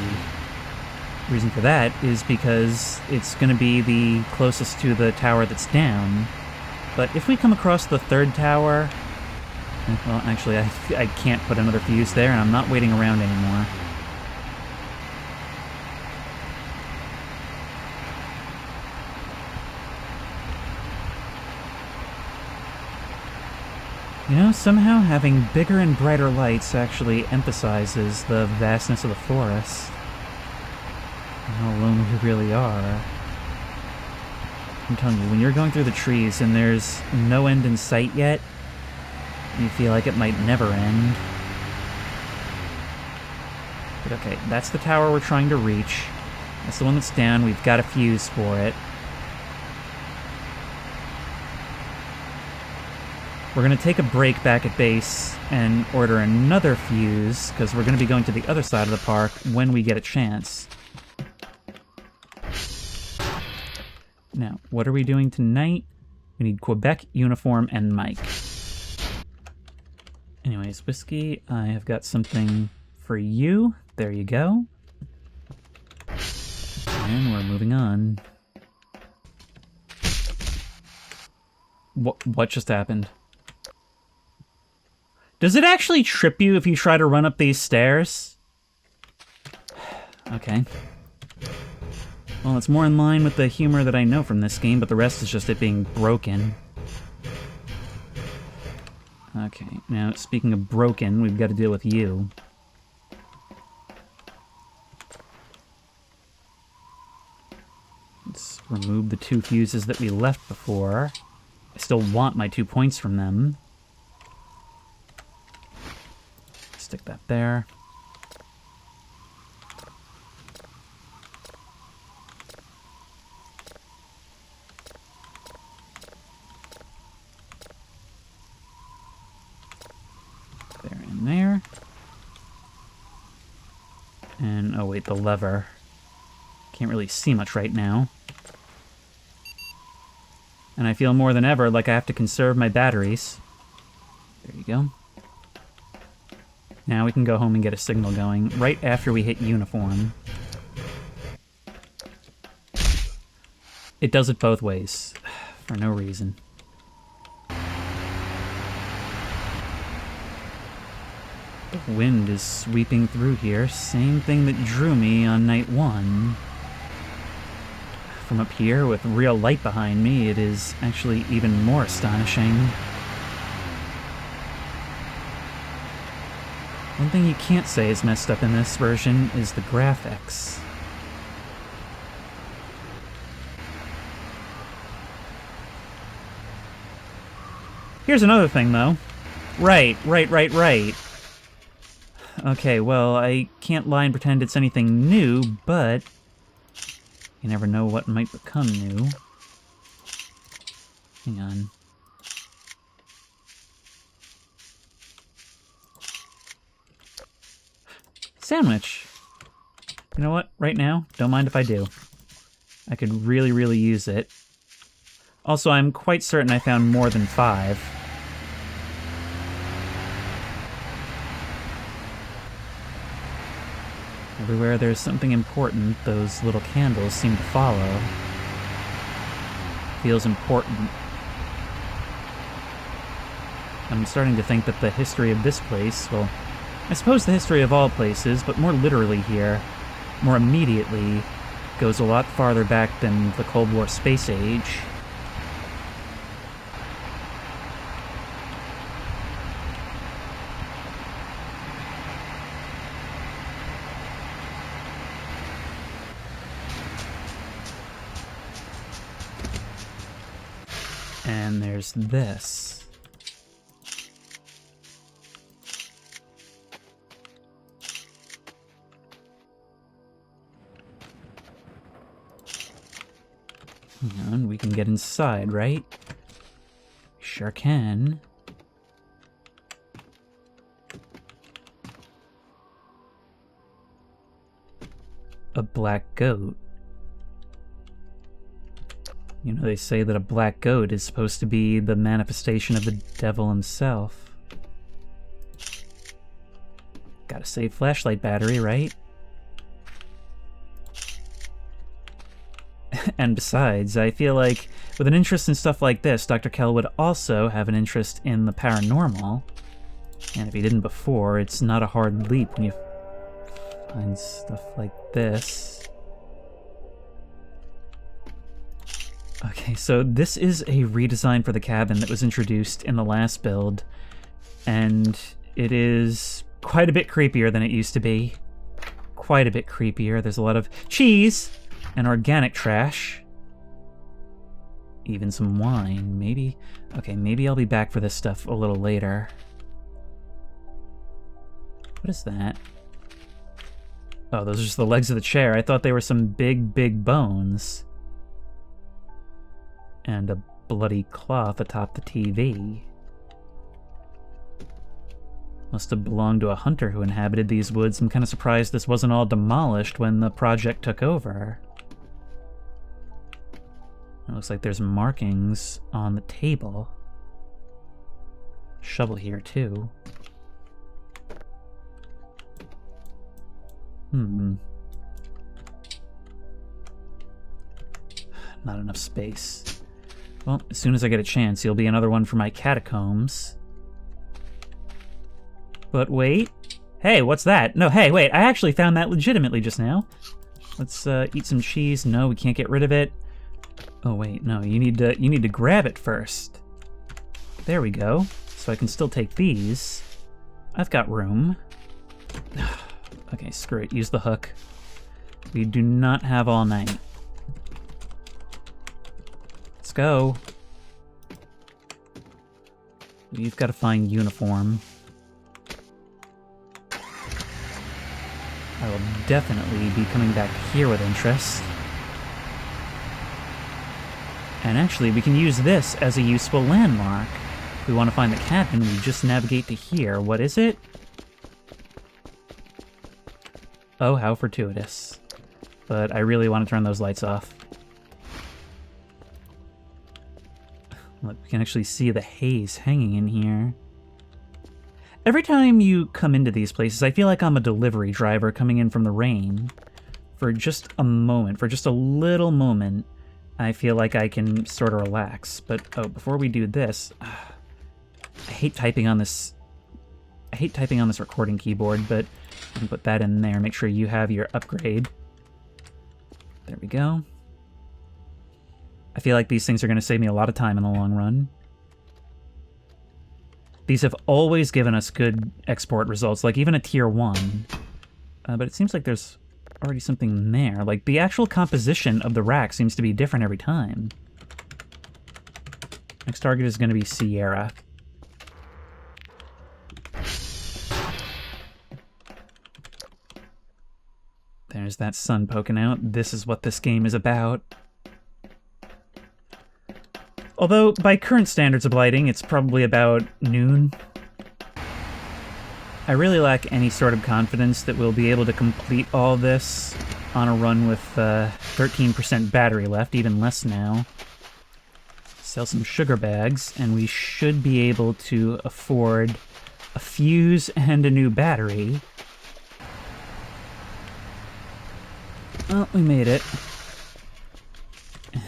Reason for that is because it's going to be the closest to the tower that's down. But if we come across the third tower... Well, actually, I can't put another fuse there, and I'm not waiting around anymore. You know, somehow having bigger and brighter lights actually emphasizes the vastness of the forest. And how alone we really are. I'm telling you, when you're going through the trees and there's no end in sight yet, you feel like it might never end. But okay, that's the tower we're trying to reach. That's the one that's down. We've got a fuse for it. We're going to take a break back at base and order another fuse, because we're going to be going to the other side of the park when we get a chance. Now, what are we doing tonight? We need Quebec uniform and mic. Anyways, Whiskey, I have got something for you. There you go. And we're moving on. What just happened? Does it actually trip you if you try to run up these stairs? Okay. Well, it's more in line with the humor that I know from this game, but the rest is just it being broken. Okay, now, speaking of broken, we've got to deal with you. Let's remove the 2 fuses that we left before. I still want my 2 points from them. Stick that there. There and there. And, oh wait, the lever. Can't really see much right now. And I feel more than ever like I have to conserve my batteries. There you go. Now we can go home and get a signal going right after we hit uniform. It does it both ways, for no reason. The wind is sweeping through here, same thing that drew me on night 1. From up here, with real light behind me, it is actually even more astonishing. One thing you can't say is messed up in this version is the graphics. Here's another thing, though. Right. Okay, well, I can't lie and pretend it's anything new, but you never know what might become new. Hang on. Sandwich. You know what? Right now, don't mind if I do. I could really, really use it. Also, I'm quite certain I found more than 5. Everywhere there's something important, those little candles seem to follow. Feels important. I'm starting to think that the history of this place, well, I suppose the history of all places, but more literally here, more immediately, goes a lot farther back than the Cold War space age. And there's this. Hang on, we can get inside, right? Sure can. A black goat. You know, they say that a black goat is supposed to be the manifestation of the devil himself. Gotta save flashlight battery, right? And besides, I feel like with an interest in stuff like this, Dr. Kell would also have an interest in the paranormal. And if he didn't before, it's not a hard leap when you find stuff like this. Okay, so this is a redesign for the cabin that was introduced in the last build, and it is quite a bit creepier than it used to be. Quite a bit creepier. There's a lot of cheese and organic trash. Even some wine, maybe. Okay, maybe I'll be back for this stuff a little later. What is that? Oh, those are just the legs of the chair. I thought they were some big, big bones. And a bloody cloth atop the TV. Must have belonged to a hunter who inhabited these woods. I'm kind of surprised this wasn't all demolished when the project took over. It looks like there's markings on the table. Shovel here, too. Not enough space. Well, as soon as I get a chance, you'll be another one for my catacombs. But wait. Hey, what's that? No, hey, wait, I actually found that legitimately just now. Let's eat some cheese. No, we can't get rid of it. Oh wait, no, you need to grab it first. There we go. So I can still take these. I've got room. Okay, screw it. Use the hook. We do not have all night. Let's go. We've got to find uniform. I will definitely be coming back here with interest. And actually, we can use this as a useful landmark. If we want to find the cabin, we just navigate to here. What is it? Oh, how fortuitous. But I really want to turn those lights off. Look, we can actually see the haze hanging in here. Every time you come into these places, I feel like I'm a delivery driver coming in from the rain. For just a moment, for just a little moment, I feel like I can sort of relax. But, oh, before we do this, I hate typing on this recording keyboard, but I can put that in there. Make sure you have your upgrade. There we go. I feel like these things are going to save me a lot of time in the long run. These have always given us good export results, like even a tier 1. But it seems like there's already something there. Like, the actual composition of the rack seems to be different every time. Next target is going to be Sierra. There's that sun poking out. This is what this game is about. Although, by current standards of lighting, it's probably about noon. I really lack any sort of confidence that we'll be able to complete all this on a run with 13% battery left, even less now. Sell some sugar bags, and we should be able to afford a fuse and a new battery. Well, we made it.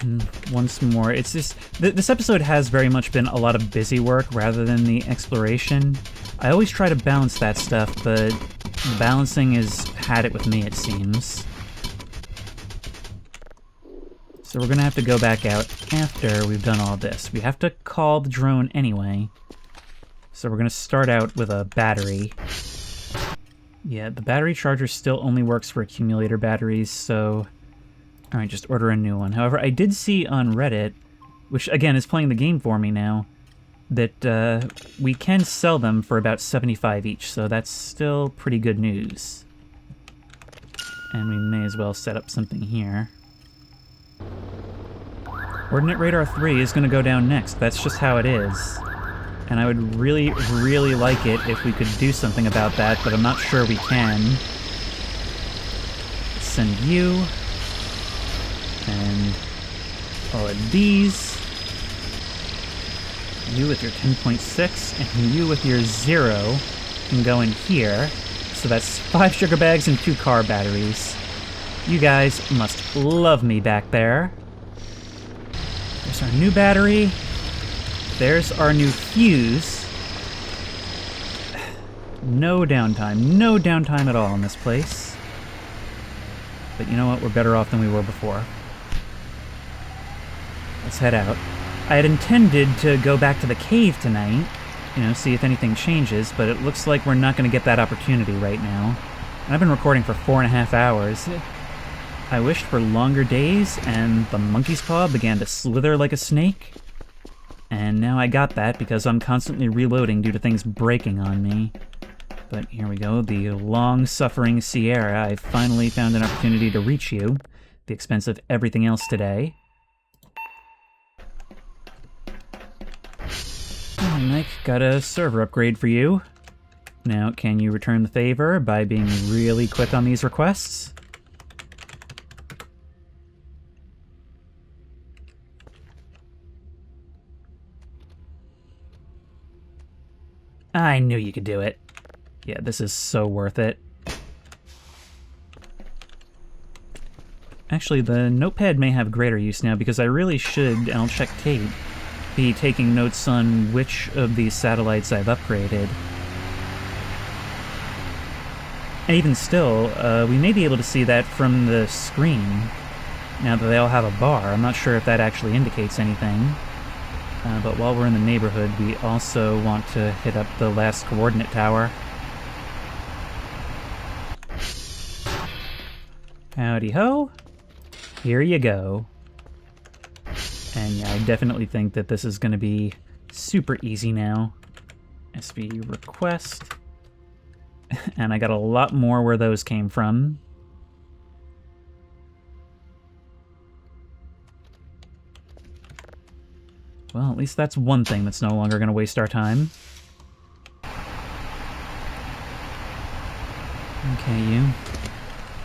And once more, it's just... This episode has very much been a lot of busy work rather than the exploration. I always try to balance that stuff, but the balancing has had it with me, it seems. So we're gonna have to go back out after we've done all this. We have to call the drone anyway. So we're gonna start out with a battery. Yeah, the battery charger still only works for accumulator batteries, so... Alright, just order a new one. However, I did see on Reddit, which again is playing the game for me now, that we can sell them for about 75 each, so that's still pretty good news. And we may as well set up something here. Ordnance Radar 3 is going to go down next. That's just how it is. And I would really, really like it if we could do something about that, but I'm not sure we can. Send you. And all of these. You with your 10.6, and you with your 0 can go in here. So that's 5 sugar bags and 2 car batteries. You guys must love me back there. There's our new battery. There's our new fuse. No downtime. No downtime at all in this place. But you know what? We're better off than we were before. Let's head out. I had intended to go back to the cave tonight, you know, see if anything changes, but it looks like we're not going to get that opportunity right now. And I've been recording for 4.5 hours. I wished for longer days, and the monkey's paw began to slither like a snake. And now I got that because I'm constantly reloading due to things breaking on me. But here we go, the long-suffering Sierra. I finally found an opportunity to reach you, at the expense of everything else today. Oh, Mike, got a server upgrade for you. Now, can you return the favor by being really quick on these requests? I knew you could do it. Yeah, this is so worth it. Actually, the notepad may have greater use now because I really should, and I'll check tape, be taking notes on which of these satellites I've upgraded. And even still, we may be able to see that from the screen. Now that they all have a bar, I'm not sure if that actually indicates anything. But while we're in the neighborhood, we also want to hit up the last coordinate tower. Howdy ho. Here you go. And yeah, I definitely think that this is going to be super easy now. SV request. And I got a lot more where those came from. Well, at least that's one thing that's no longer going to waste our time. Okay, you.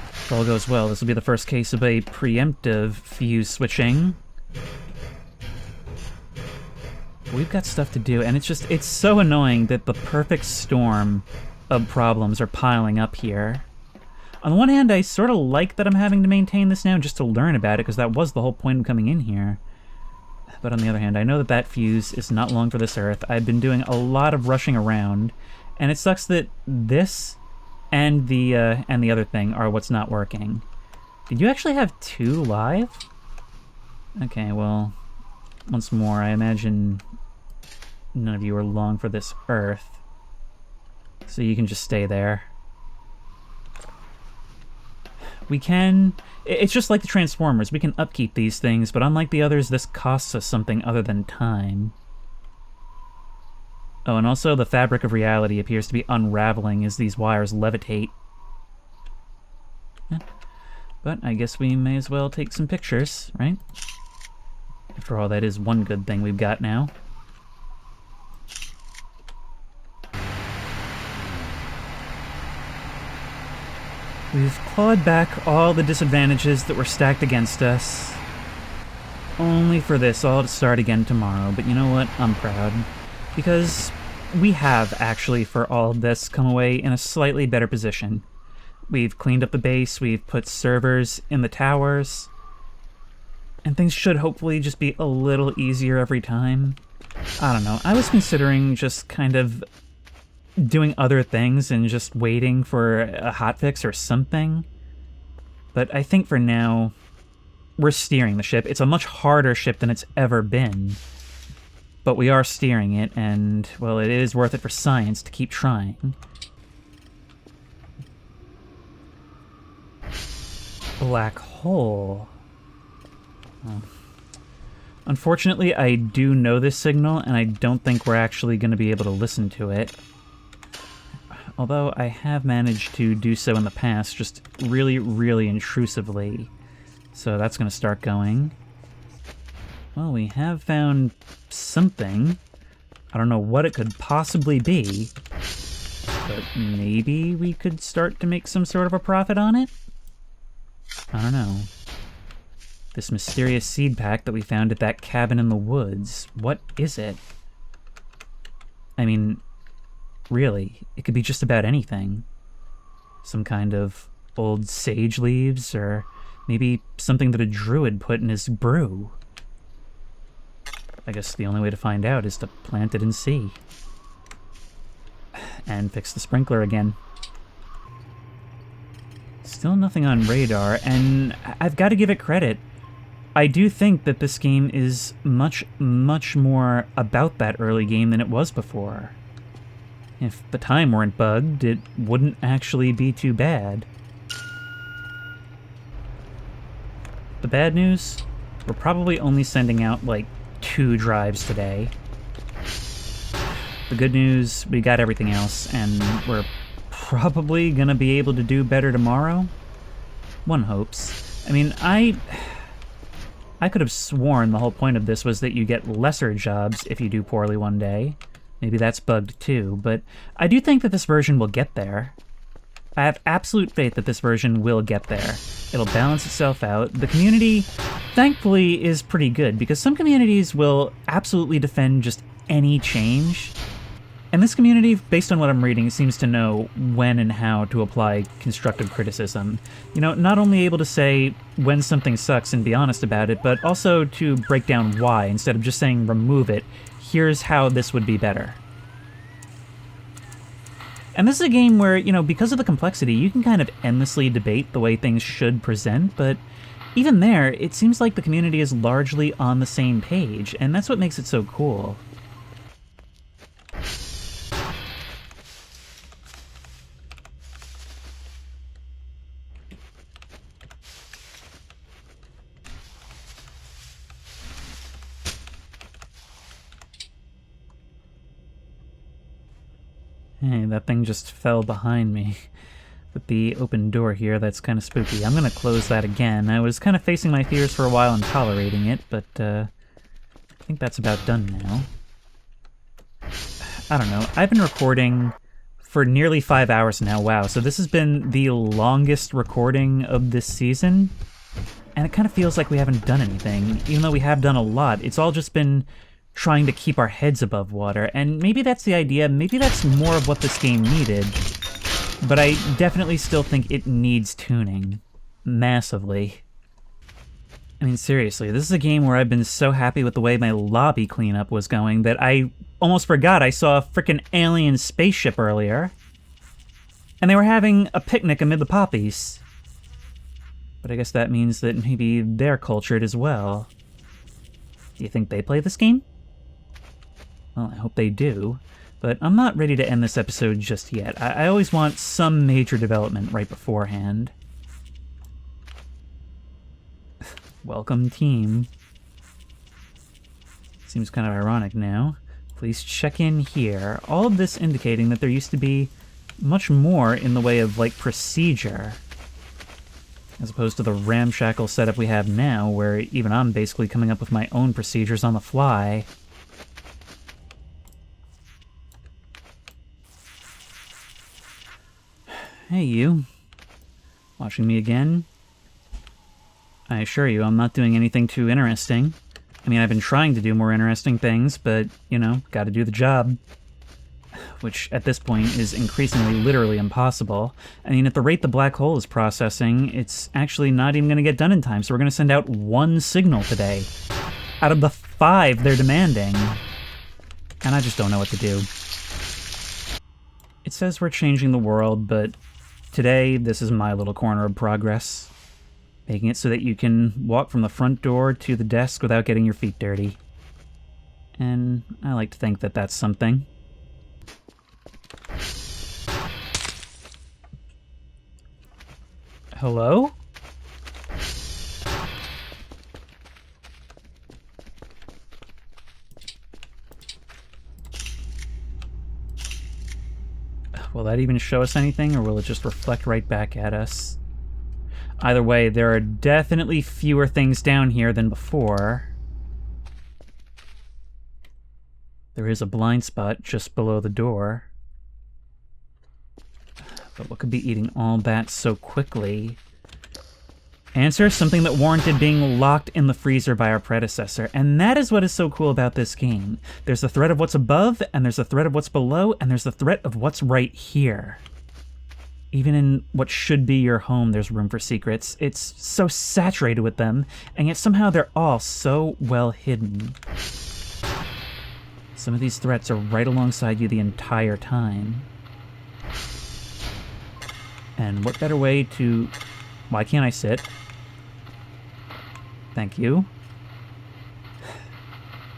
If all goes well, this will be the first case of a preemptive fuse switching. We've got stuff to do, and it's so annoying that the perfect storm of problems are piling up here. On the one hand, I sort of like that I'm having to maintain this now just to learn about it, because that was the whole point of coming in here. But on the other hand, I know that that fuse is not long for this Earth. I've been doing a lot of rushing around, and it sucks that this and the other thing are what's not working. Did you actually have 2 live? Okay, well, once more, I imagine none of you are long for this Earth, so you can just stay there. We can... It's just like the Transformers. We can upkeep these things, but unlike the others, this costs us something other than time. Oh, and also the fabric of reality appears to be unraveling as these wires levitate. Yeah. But I guess we may as well take some pictures, right? After all, that is one good thing we've got now. We've clawed back all the disadvantages that were stacked against us. Only for this all to start again tomorrow, but you know what? I'm proud. Because we have, actually, for all of this, come away in a slightly better position. We've cleaned up the base, we've put servers in the towers, and things should hopefully just be a little easier every time. I don't know, I was considering just kind of doing other things and just waiting for a hotfix or something. But I think for now, we're steering the ship. It's a much harder ship than it's ever been. But we are steering it, and, well, it is worth it for science to keep trying. Black hole. Oh. Unfortunately, I do know this signal, and I don't think we're actually going to be able to listen to it. Although I have managed to do so in the past, just really, really intrusively. So that's going to start going. Well, we have found something. I don't know what it could possibly be, but maybe we could start to make some sort of a profit on it? I don't know. This mysterious seed pack that we found at that cabin in the woods, what is it? I mean, really, it could be just about anything. Some kind of old sage leaves, or maybe something that a druid put in his brew. I guess the only way to find out is to plant it and see. And fix the sprinkler again. Still nothing on radar, and I've got to give it credit. I do think that this game is much, much more about that early game than it was before. If the time weren't bugged, it wouldn't actually be too bad. The bad news? We're probably only sending out, like, 2 drives today. The good news, we got everything else, and we're probably gonna be able to do better tomorrow? One hopes. I mean, I could have sworn the whole point of this was that you get lesser jobs if you do poorly one day. Maybe that's bugged too, but I do think that this version will get there. I have absolute faith that this version will get there. It'll balance itself out. The community, thankfully, is pretty good, because some communities will absolutely defend just any change. And this community, based on what I'm reading, seems to know when and how to apply constructive criticism. You know, not only able to say when something sucks and be honest about it, but also to break down why, instead of just saying remove it. Here's how this would be better. And this is a game where, you know, because of the complexity, you can kind of endlessly debate the way things should present, but even there, it seems like the community is largely on the same page, and that's what makes it so cool. Hey, that thing just fell behind me. With the open door here, that's kind of spooky. I'm gonna close that again. I was kind of facing my fears for a while and tolerating it, but I think that's about done now. I don't know. I've been recording for nearly 5 hours now. Wow, so this has been the longest recording of this season, and it kind of feels like we haven't done anything. Even though we have done a lot, it's all just been trying to keep our heads above water, and maybe that's the idea, maybe that's more of what this game needed, but I definitely still think it needs tuning. Massively. I mean, seriously, this is a game where I've been so happy with the way my lobby cleanup was going that I almost forgot I saw a frickin' alien spaceship earlier, and they were having a picnic amid the poppies. But I guess that means that maybe they're cultured as well. Do you think they play this game? Well, I hope they do, but I'm not ready to end this episode just yet. I always want some major development right beforehand. Welcome, team. Seems kind of ironic now. Please check in here. All of this indicating that there used to be much more in the way of, like, procedure, as opposed to the ramshackle setup we have now, where even I'm basically coming up with my own procedures on the fly. Hey, you. Watching me again? I assure you, I'm not doing anything too interesting. I mean, I've been trying to do more interesting things, but, you know, gotta do the job. Which, at this point, is increasingly literally impossible. I mean, at the rate the black hole is processing, it's actually not even gonna get done in time, so we're gonna send out 1 signal today. Out of the 5 they're demanding. And I just don't know what to do. It says we're changing the world, but today, this is my little corner of progress. Making it so that you can walk from the front door to the desk without getting your feet dirty. And I like to think that that's something. Hello? Will that even show us anything, or will it just reflect right back at us? Either way, there are definitely fewer things down here than before. There is a blind spot just below the door. But what could be eating all that so quickly? Answer, something that warranted being locked in the freezer by our predecessor. And that is what is so cool about this game. There's the threat of what's above, and there's the threat of what's below, and there's the threat of what's right here. Even in what should be your home, there's room for secrets. It's so saturated with them, and yet somehow they're all so well hidden. Some of these threats are right alongside you the entire time. And what better way to... Why can't I sit? Thank you.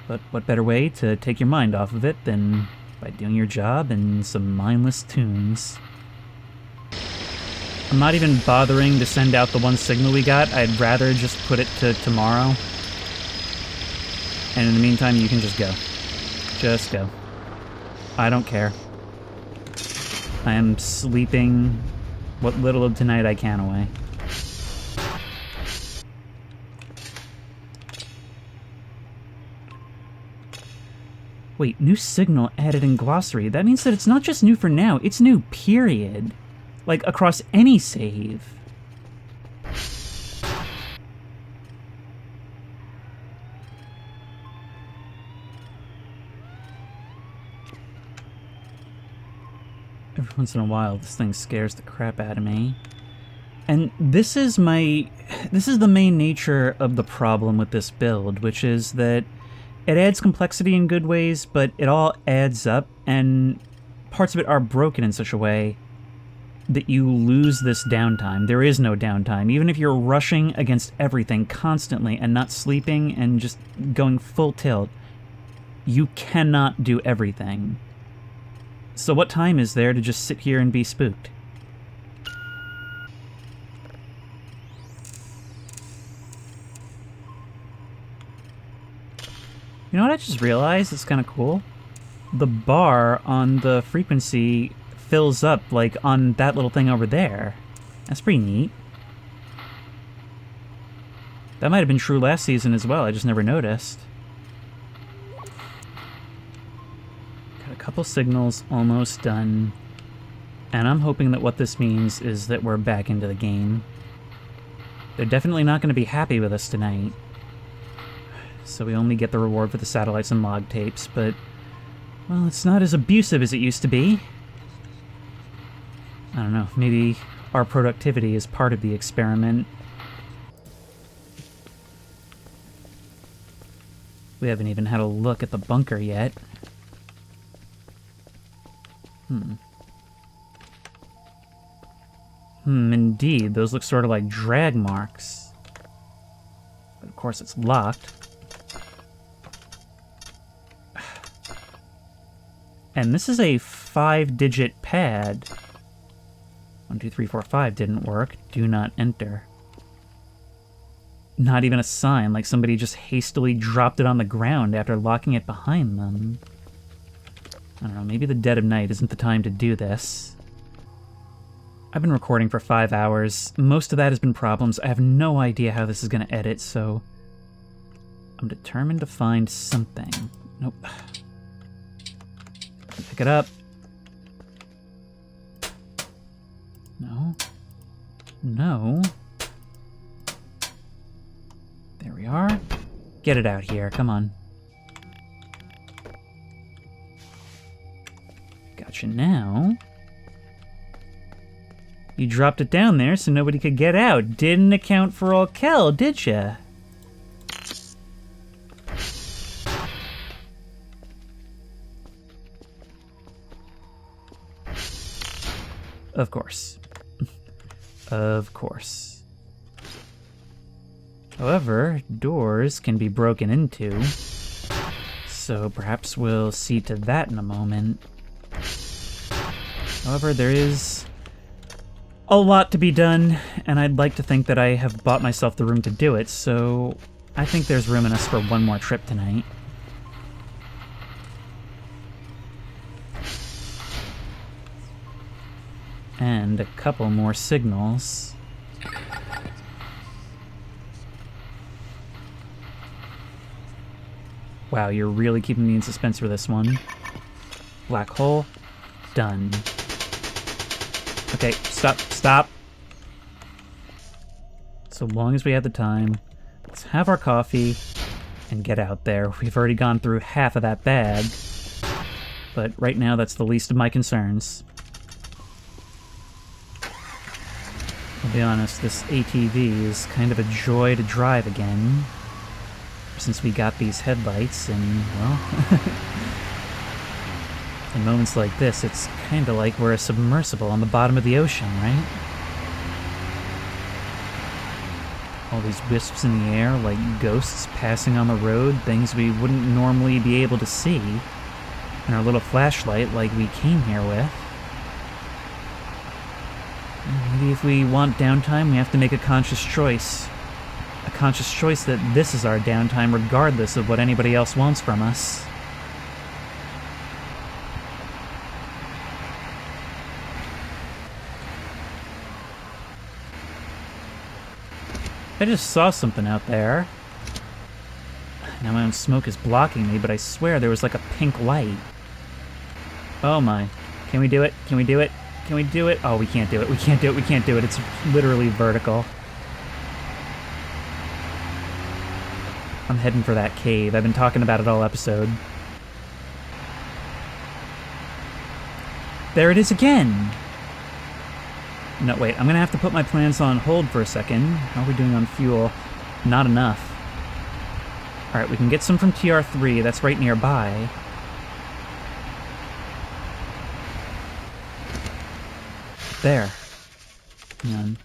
But what better way to take your mind off of it than by doing your job and some mindless tunes? I'm not even bothering to send out the one signal we got. I'd rather just put it to tomorrow. And in the meantime, you can just go. Just go. I don't care. I am sleeping what little of tonight I can away. Wait, new signal added in glossary. That means that it's not just new for now, it's new, period. Like, across any save. Every once in a while, this thing scares the crap out of me. And this is the main nature of the problem with this build, which is that it adds complexity in good ways, but it all adds up, and parts of it are broken in such a way that you lose this downtime. There is no downtime. Even if you're rushing against everything constantly and not sleeping and just going full tilt, you cannot do everything. So what time is there to just sit here and be spooked? You know what I just realized? It's kind of cool. The bar on the frequency fills up, like, on that little thing over there. That's pretty neat. That might have been true last season as well, I just never noticed. Got a couple signals almost done. And I'm hoping that what this means is that we're back into the game. They're definitely not going to be happy with us tonight. So we only get the reward for the satellites and log tapes, but, well, it's not as abusive as it used to be. I don't know, maybe our productivity is part of the experiment. We haven't even had a look at the bunker yet. Indeed, those look sort of like drag marks. But of course it's locked. And this is a 5-digit pad. 1, 2, 3, 4, 5 didn't work. Do not enter. Not even a sign, like somebody just hastily dropped it on the ground after locking it behind them. I don't know, maybe the dead of night isn't the time to do this. I've been recording for 5 hours. Most of that has been problems. I have no idea how this is going to edit, so I'm determined to find something. Nope. Pick it up. No. No. There we are. Get it out here, come on. Gotcha now. You dropped it down there so nobody could get out. Didn't account for all Kel, did ya? Of course. Of course. However, doors can be broken into, so perhaps we'll see to that in a moment. However, there is a lot to be done, and I'd like to think that I have bought myself the room to do it, so I think there's room in us for one more trip tonight. And a couple more signals. Wow, you're really keeping me in suspense for this one. Black hole. Done. Okay, stop. So long as we have the time, let's have our coffee and get out there. We've already gone through half of that bag, but right now that's the least of my concerns. I'll be honest, this ATV is kind of a joy to drive again, since we got these headlights, and, well, In moments like this, it's kinda like we're a submersible on the bottom of the ocean, right? All these wisps in the air, like ghosts passing on the road, things we wouldn't normally be able to see. And our little flashlight, like we came here with. Maybe if we want downtime, we have to make a conscious choice. A conscious choice that this is our downtime regardless of what anybody else wants from us. I just saw something out there. Now my own smoke is blocking me, but I swear there was like a pink light. Oh my. Can we do it? Can we do it? Can we do it? Oh, we can't do it. We can't do it. We can't do it. It's literally vertical. I'm heading for that cave. I've been talking about it all episode. There it is again! No, wait. I'm gonna have to put my plans on hold for a second. How are we doing on fuel? Not enough. Alright, we can get some from TR3. That's right nearby. There. Hang on.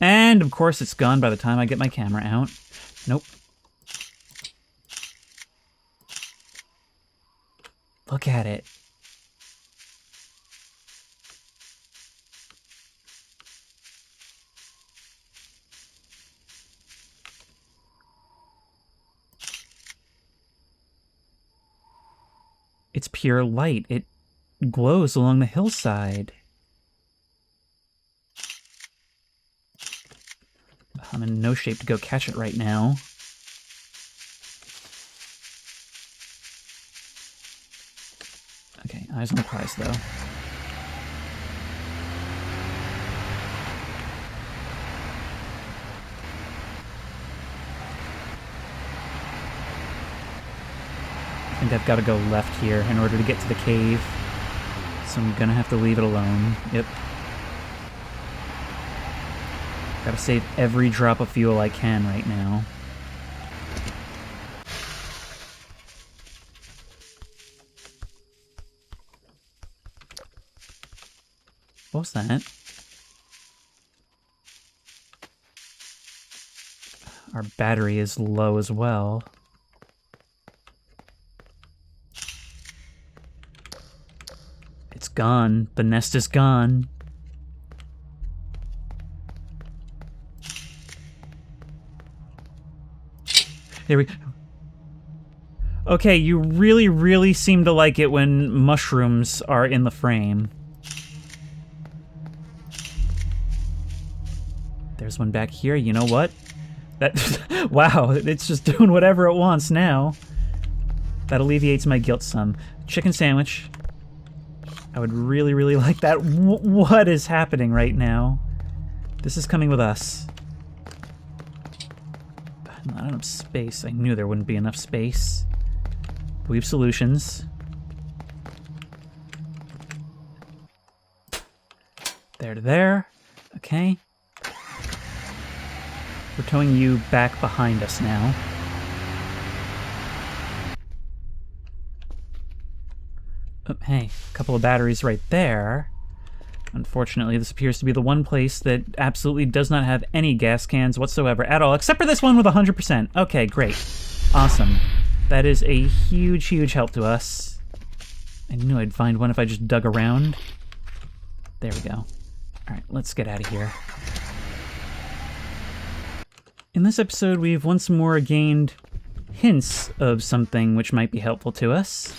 And, of course, it's gone by the time I get my camera out. Nope. Look at it. It's pure light. It glows along the hillside. I'm in no shape to go catch it right now. Okay, eyes on the prize, though. I think I've got to go left here in order to get to the cave. So I'm gonna have to leave it alone. Yep. Gotta save every drop of fuel I can right now. What was that? Our battery is low as well. It's gone. The nest is gone. There we go. Okay, you really, really seem to like it when mushrooms are in the frame. There's one back here. You know what? That wow, it's just doing whatever it wants now. That alleviates my guilt some. Chicken sandwich. I would really, really like that. What is happening right now? This is coming with us. Not enough space. I knew there wouldn't be enough space. We have solutions. There to there. Okay. We're towing you back behind us now. Oh, hey, a couple of batteries right there. Unfortunately, this appears to be the one place that absolutely does not have any gas cans whatsoever at all, except for this one with 100%. Okay, great. Awesome. That is a huge, huge help to us. I knew I'd find one if I just dug around. There we go. All right, let's get out of here. In this episode, we've once more gained hints of something which might be helpful to us.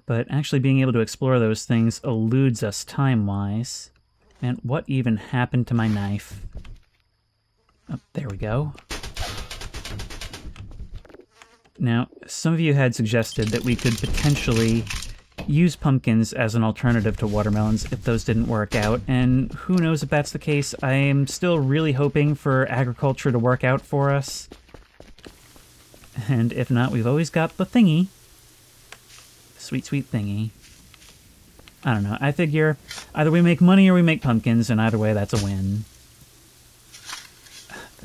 But actually being able to explore those things eludes us time-wise. And what even happened to my knife? Oh, there we go. Now, some of you had suggested that we could potentially use pumpkins as an alternative to watermelons if those didn't work out, and who knows if that's the case. I am still really hoping for agriculture to work out for us. And if not, we've always got the thingy. Sweet, sweet thingy. I don't know. I figure either we make money or we make pumpkins, and either way, that's a win.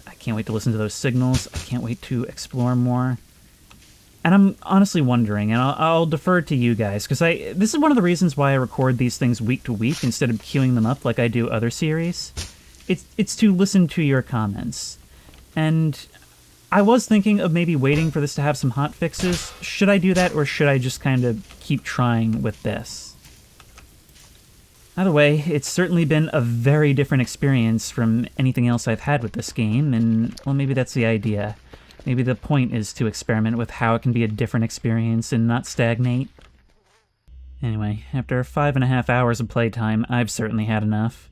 I can't wait to listen to those signals. I can't wait to explore more. And I'm honestly wondering, and I'll defer to you guys, because this is one of the reasons why I record these things week to week instead of queuing them up like I do other series. It's to listen to your comments. And I was thinking of maybe waiting for this to have some hot fixes. Should I do that, or should I just kind of keep trying with this? Either way, it's certainly been a very different experience from anything else I've had with this game, and, well, maybe that's the idea. Maybe the point is to experiment with how it can be a different experience and not stagnate. Anyway, after 5.5 hours of playtime, I've certainly had enough.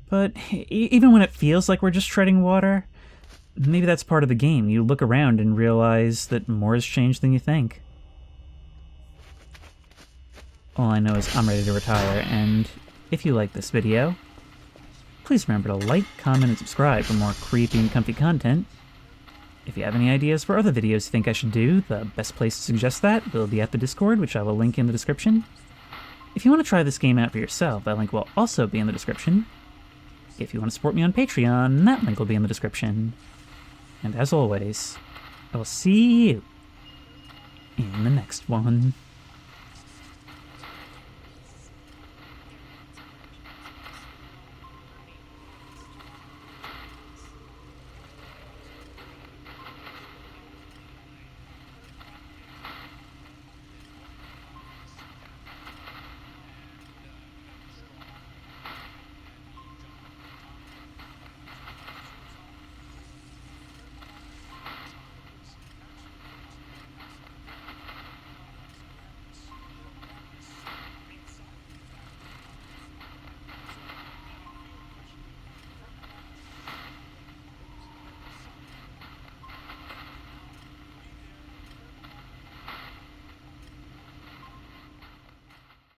But even when it feels like we're just treading water, maybe that's part of the game. You look around and realize that more has changed than you think. All I know is I'm ready to retire, and if you like this video, please remember to like, comment, and subscribe for more creepy and comfy content. If you have any ideas for other videos you think I should do, the best place to suggest that will be at the Discord, which I will link in the description. If you want to try this game out for yourself, that link will also be in the description. If you want to support me on Patreon, that link will be in the description. And as always, I will see you in the next one.